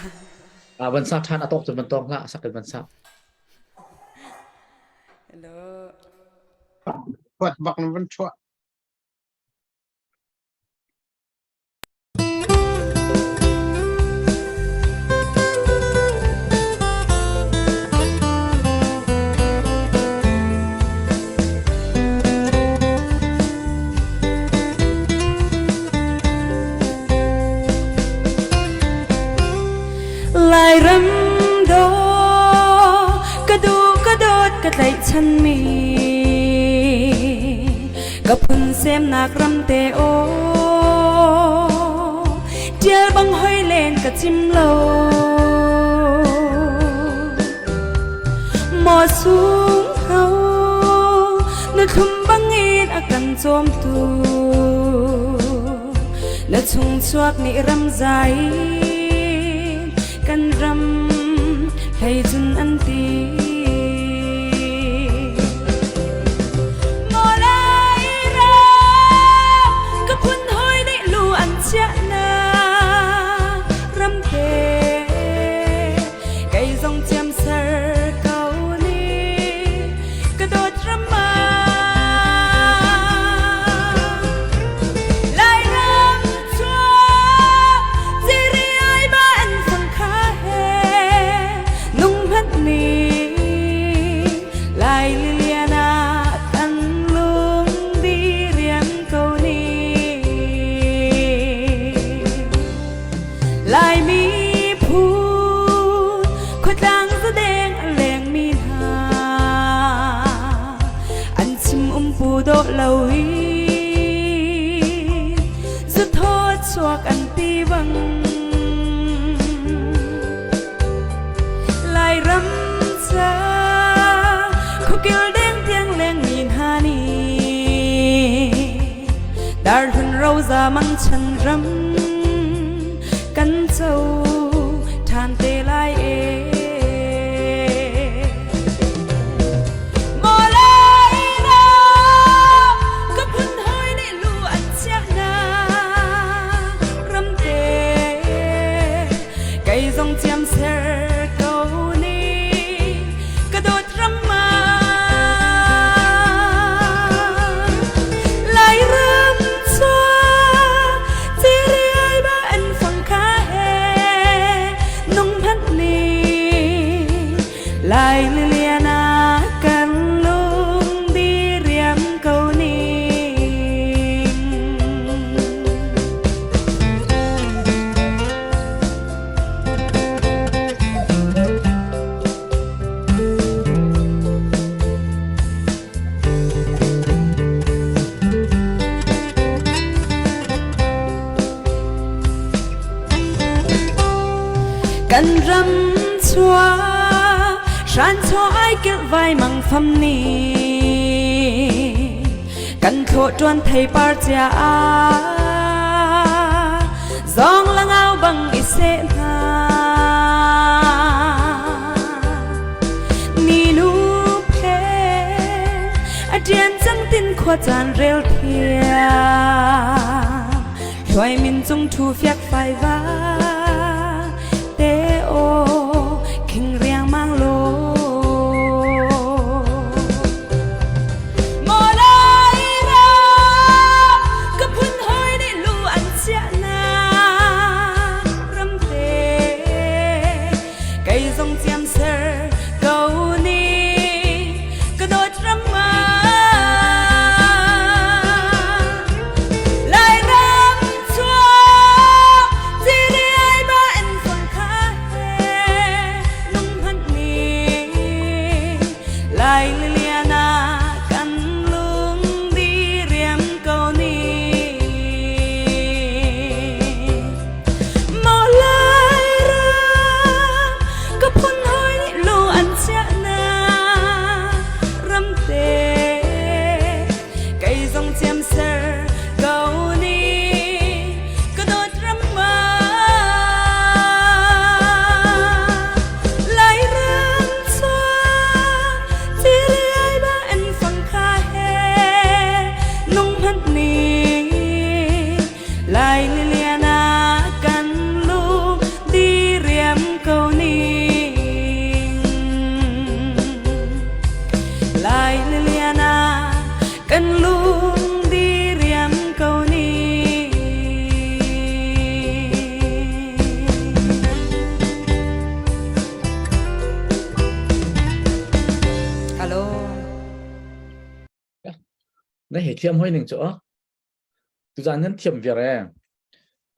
วันซักท่านตกจนมันตรงละสักเป็นวันซัก hello ปวดบักมันชั่ว ลายรำโดกระดูกระโดดกระไดฉันมีกับพุ่นเสียมนักรำเตโอเดียวบังห้อยเลนกระจิ้มโลหมอสูงเฮานึกคุมบังอีดอากันโจมตูและทุ่งชวกนี่รำใจกันรำให้จนอันตีโมลายรากับพุ่นห้อยได้ลู่อันเจ้านารำเทไก่ทรงเจียมเสอเก่านี้กระโดดรำมาลายมีพูดขวดดังแสดงอันแรงมีหาอันชิมปูโดเลวีสุดโทษชวกอันตีวังลายรำซาคุกิลแดงเทียงแรงมีหานีดาร์ทันเราจะมันฉันรำกันเจ้าทานเตลายเอโมลายนากับพุ่นห้อยในลู่อันเจ้านารำเตไก่ทรงเจียมเสอเก่านี้กระโดดรำมาลายรำชัว กันรำชัวฉันโทไอเก็บไว้มังฟำนี้กันโทจวนไทยปาร์จาซองลังเอาบังอิเซนานี่นูเพอเดียนจังตินขวจานเร็วเทียช่วยมินจงทูเฟียกไฟว่าเตโอคิงเรียงมังโลนั่นเหตุเทียมห้อยหนึ่งจ้ะตุจานนั้นเทียมเวียร์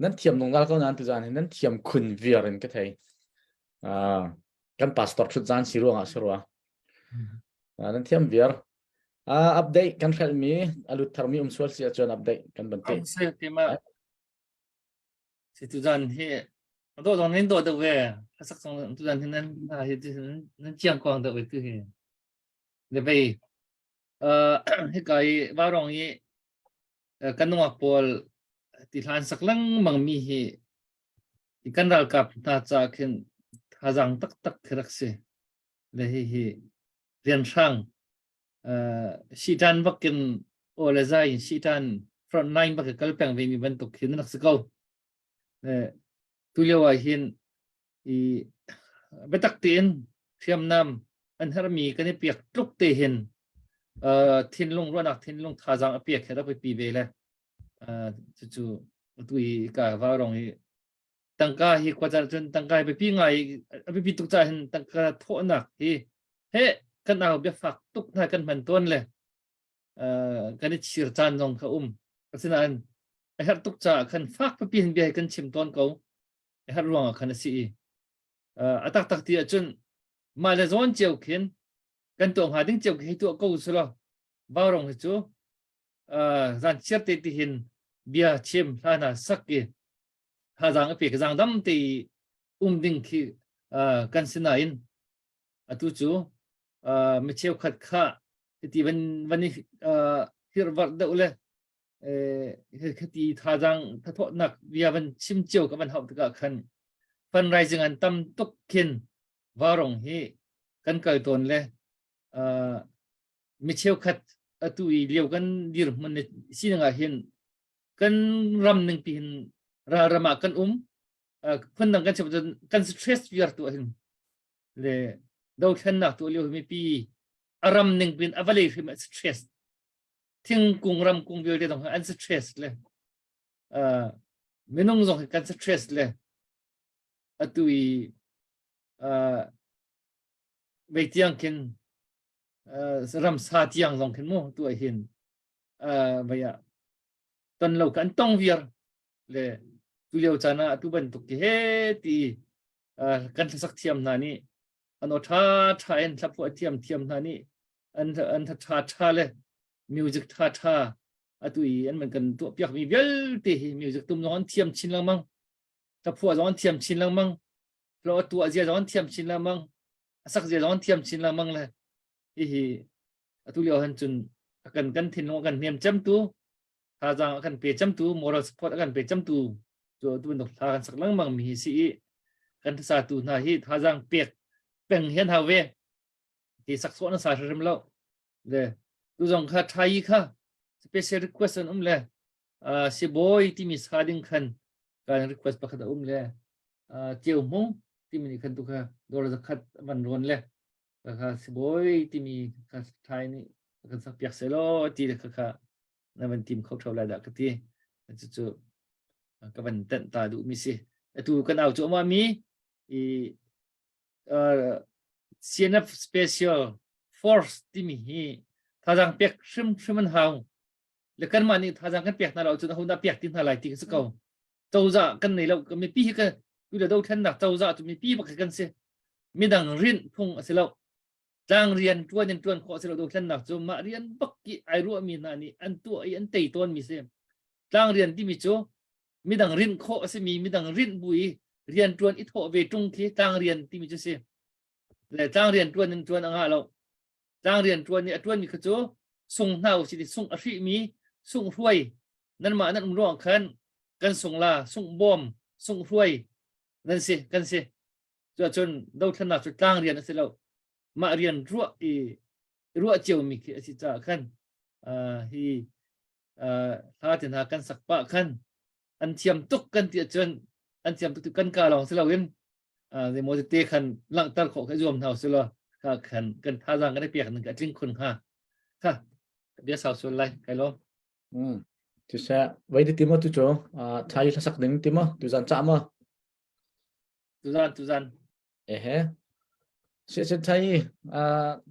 นั้นเทียมนงกาลเขานั้นตุจานนั้นเทียมคุณเวียร์นก็ไทยกันพาสตอร์ชุดจานสิรัวนั้นเทียมเวียร์อัปเดตกันขั้นมีอลุทาร์มีสวลเสียจวนอัปเดตกันบันทึกเสร็จที่มาสิตุจานที่ตัวตรงนี้ตัวเดียวสักสองตุจานที่นั้นนั้นเจียงกวางเดียวตัวเองเดี๋ยวไปให้ไกว่ารองนี้กันนัวพอลที่ทานสักลังมังมีที่กันรัลกับน่าจะขึ้นหาจังตักรักษาเลยเรียนช่างชีตันบักกินโอเลใจชีตันฟรอนไลน์บักกัลเปียงเวมีบรรทุกหินนักสกาวตุเลียวหินเบตักตีนเทียมน้ำอันฮาร์มีกันเปียกทุกเตหินทินลงรนักทินลงท่าจังเปียกแค่เราไปปีเบลเลยจู่ๆตุยกะว่ารองนี้ตั้งกาฮีกว่าจะจนตั้งกาไปปีไงไปปีตุกใจเห็นตั้งกาโทษหนักเฮ้กันเอาเบียฝักตุกหน้ากันเหมือนต้นเลยกันนี่ชีรจานจงเขาก็ฉะนั้นไอ้ฮัตตุกจ่ากันฟักไปปีนเบียกันชิมต้นเขาไอ้ฮัตรวงกันสิตักที่จนมาเลย้อนเจียวเขียนกันตัวหาดิ้งเจียวให้ตัวกูสุดละบ่าวรองให้จูจันเชื่อติหินเบียชิมท่านาสักกี่หาจังเปียกจังดำตีดิ้งขี้กันสินาอินตุจูไม่เชี่ยวขัดข้าที่วันนี้ฮิรวัดเดาเลยที่ท่าจังถ้าทอดหนักเบียวันชิมเจียวกับมันหอบตะกะขันฟันไรจึงอันตั้มตกขินบ่าวรองให้กันเกิดตนเลยไม่เชี่ยวขัดตุยเลี้ยวกันดีรมันสิ่งอะไรเห็นกันรำหนึ่งปีนรำมากันคนนั่งกันจะเป็นกันสเตรสเวียร์ตัวเห็นเลยดาวฉันนักตัวเลี้ยวไม่ปีรำหนึ่งปีนอะไรคือมันสเตรสทิ้งกุ้งรำกุ้งเวียร์เดียวต้องอันสเตรสเลยไม่น้องส่งกันสเตรสเลยตุยไปเที่ยงกินรำซาที่ยังส่งขึ้นมั่วตัวเห็นไปตอนเรากันต้องเวียร์เลยตุเลียวจานะตุบันตุกเฮตีกันสักเทียมนานี่อันอท่าเอ็นสับพวกเทียมนานี่อันท่าเลยมิวสิกท่าตุยอันเหมือนกันตัวเปียกมีเวลตีมิวสิกตุ้มน้องเทียมชินลังมั้งสับพวกน้องเทียมชินลังมั้ง lo tua zia zon thiam chin la mang sak zia zon thiam chin la mang le hi tu liao han chun kan thin lo kan niam cham tu tha jang kan pe cham tu moral support kan pe cham tu cho tu nok tha kan sak lang mang mi si kan sa tu na hi tha jang pek peng hian ha ve ti sak so na sa rim lo le tu jong kha thai kha special request an le si boy ti mi sa ding khan kan request pa khada le chiều mong ti mi khan tu kha dor za khat man ron le kha si boy ti mi kha thai ni kan sak piak se lo ti kha na man tim khau thau la da ka ti chu ka ban tan ta du mi si tu kan au chu ma mi CNF special force ti mi hi tha jang pek shrim man hau le kan ma ni tha jang kan pek na lo chu na hu da pek tin na lai ti ka ko châu dạ kan nei lo ka mi pi ka tu le do than da châu dạ tu mi pi ba kan se mi dang rin phung se lo tang rian tuan kho se lo do than na chu ma rian bak ki ai ru mi na ni an tu ai an tei ton mi se tang rian ti mi chu mi dang rin kho se mi dang rin bui rian tuan i tho ve tung khi tang rian ti mi chu se le tang rian tuan anga lo tang rian tuan mi kha chu sung nau si ti sung a ri mi sung huai nan ma nan ro khan kan sung la sung bom sung huai nan se kan se cho chon do than na chu tang rian se lo ma rian ruwa chiu mi ki si cha khan hi tha tin ha kan sak pa khan an thiam tuk kan ti chon an thiam tuk kan ka long se lo win de mo te khan lang tar kho ka zom thau se lo ka khan kan tha jang kan da piak nan ka jing khun ha dia sao so lai kai lo tu sa vai di timo tu cho thai la sak ding timo tu jan cha ma tu jan he se thai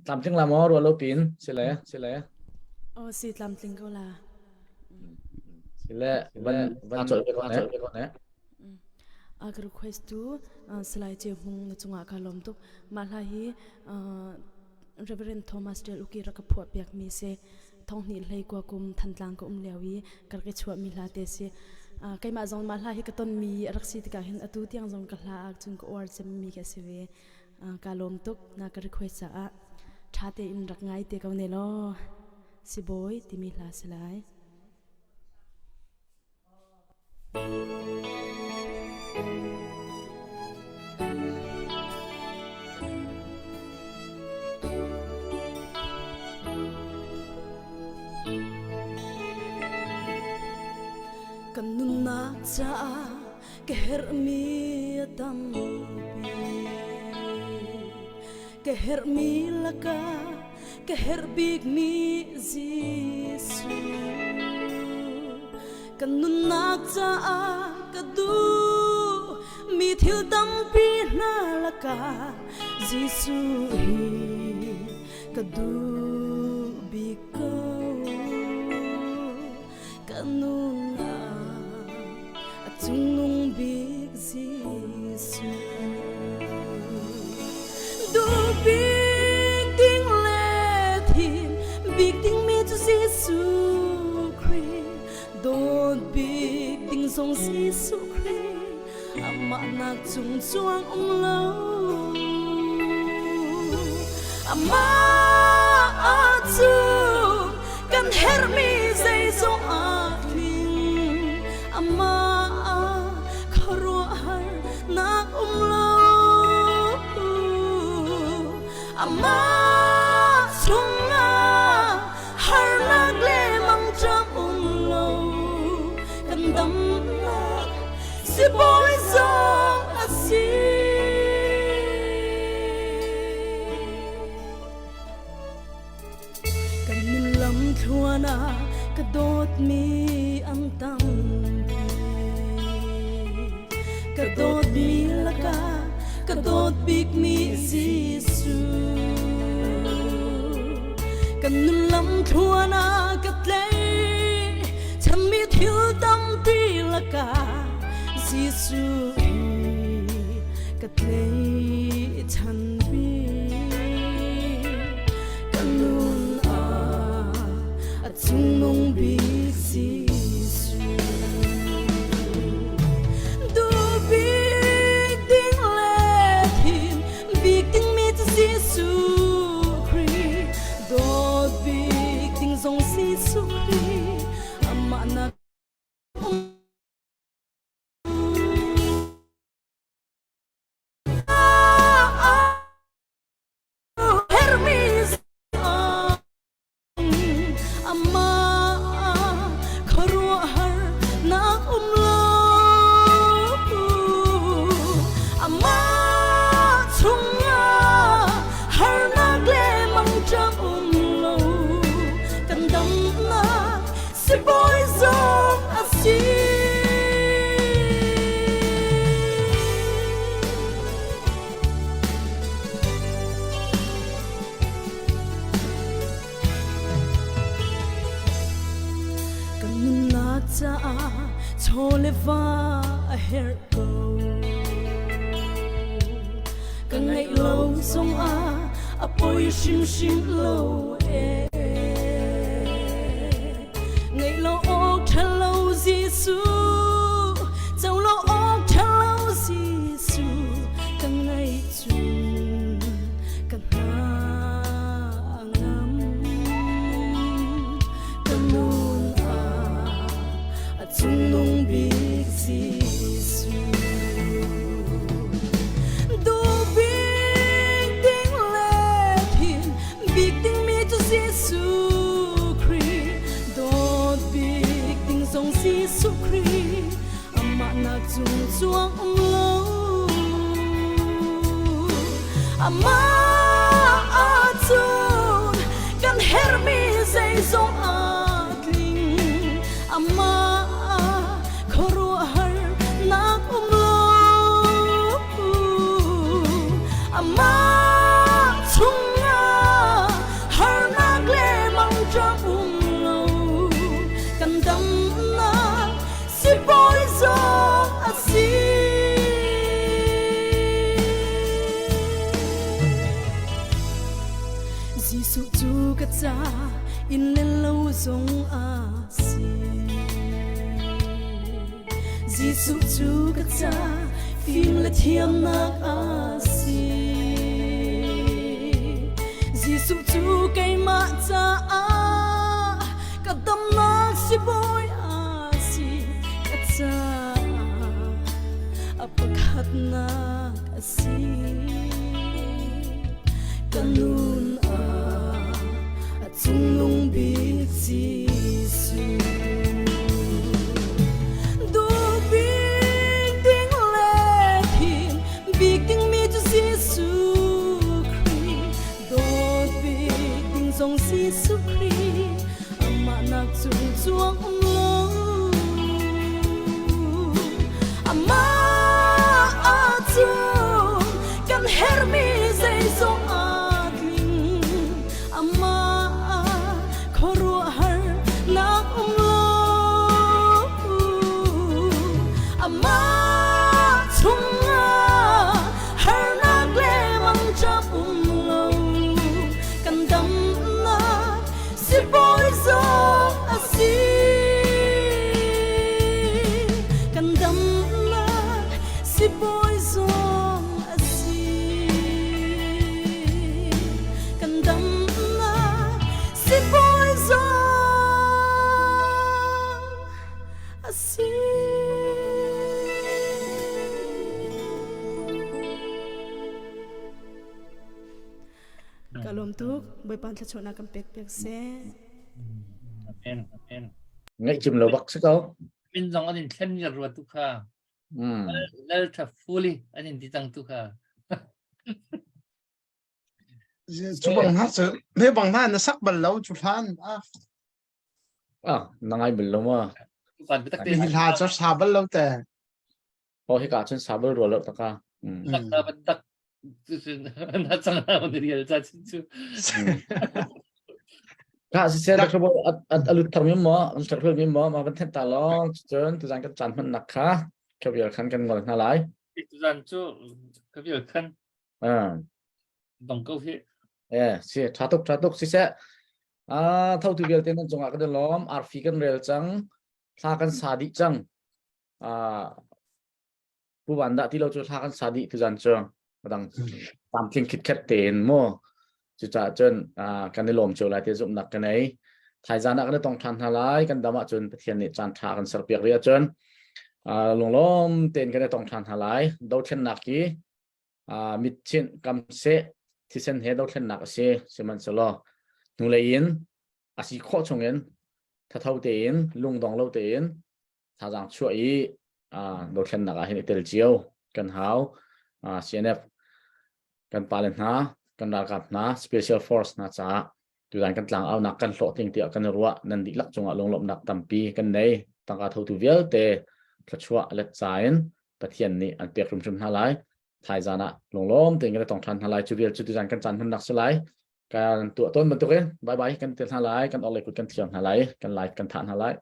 tam thing la mo ro lo pin se le si lam tling ko la se le van chol be ko ne agar request tu slide je hung na chunga ka lom tu mala hi Reverend Thomas Del Uki rakapua piak mi se thong ni hlei kwa kum thantlang ko lewi karke chua mi la te se kai ma zong ma hla hi ka ton mi raksi tika hin atu tiang zong ka hla ak chung ko or chem mi ka se ve ka lom tuk na ka request sa a tha te in rak ngai te ka ne lo si boy ti mi hla se lai kanuna cha ke her mi tam ke her mi laka ke her big mi jisu kanuna cha ka du mi thil tam pi na laka jisu hi ka du bi ko kanuna nung big jisu do big ding let him big ding me to jisu Christ don't big ding song jisu Christ ama nak chung chuang lo ama chu kan her mi zai song a ama ama chunga har nak le mang cham lo kan dam na si boy song asi kan min lam thuana ka dot mi ang tam ka dot mi laka ka dot big mi jisu kan nun lam thuana ka tle cham mi thil tam ti laka jisu ka tle chan bi kan nun a chung nong bi jisu do big ding le Giêsu Christ ama na Hermes ama karuahar na ama tunga har na glemang jang kandam na si boy zong asi kanunata choleva a hair go kangai lo song a poi shim shim lo ngày lo ốc chân lâu Giêsu dẫu lo ốc chân lâu Giêsu càng ngày chung càng ngắm càng nôn chung nung biết Giêsu đồ biết tiếng lệ thiên biết tiếng mi cho Giêsu song Giêsu Christ ama na chung chuang lo ama chung kan Hermes zai zong atling ama khoro har na lo ama chunga har na gle mang jang lo kan dam si boy zong asi Giêsu chu ka cha in lên lâu zong asi Giêsu chu ka cha phim là thiam nak asi Giêsu chu kai ma cha ka dam nak si boy apaghat na kasi kanun at sunglong big Giêsu do big ding letin big ding mi to Giêsu Christ do big ding song Giêsu Christ ama nak chung chuang ama chung kan Hermes zai zong atling ama khoro har na ama chunga har na glemang jam lo kan dam na si boy zong asi kan dam si boy zong asi kan dam na si boy zong asi kalom tuk boy pan tla chona kam pek pek se amen ngay chim lo bak sao min zong anin khen ya ru tu kha lal tha fully anin di tang tu kha chú bằng hát sự mấy bằng hát nó sắc bẩn lâu chú phan nangai bil lo ma pan tak bị là cho sa bẩn lâu tè o hi ka chen sabel ro lo ta ka tak ta tak na chang na on real cha chu ka si se la khabo alut thar mi mo thar phel mi mo ma ban then ta long chen tu jang ka chan man nak kha khabial khan kan ngol na lai tu jan chu khabial khan dong câu hi si thatuk si se thau tu bel ten jonga ka de lom arfi kan rel chang tha kan sadi chang pu ban da ti lo chu tha kan sadi tu jan chang dang tam thing kit khat ten mo chu cha chen kan de lom chu lai te zum nak kan ai ไทยจานะกันตรงทันทลายกันดำมาจนเทียนนี่จันทากันสเปียกเรียจนลงล้มเต้นกันตรงทันทลายดาวเช่นนักกีมิดชินกำเสที่เส้นเหดาวเช่นนักเสมันสโลนูเลยอินอาศัยข้อชงเงินถ้าเท่าเตียนลุงดองเล่าเตียนถ้าจังช่วยดาวเช่นนักเห็นเตลเจียวกันหาวCNF กันปาเลนนากันดากับนา Special Force นะจ๊ะดูดันกันหลังเอานักกันโหลดทิ้งเตียกันรัวนันดิลักจงลงหลบนักตั้มปีกันในตั้งการทูทูเวลเตะพระชัวเล็ดใจน์ตะเทียนนี่อันเปียกชุมทลายไทยจานะลงล้มถึงกันต้องทันทลายจูเวลจุดดันกันจันพันนักสลายการตัวต้นบรรทุกเองบายกันเตียนทลายกันออกเลยกุดกันเทียมทลายกันไลฟ์กันฐานทลาย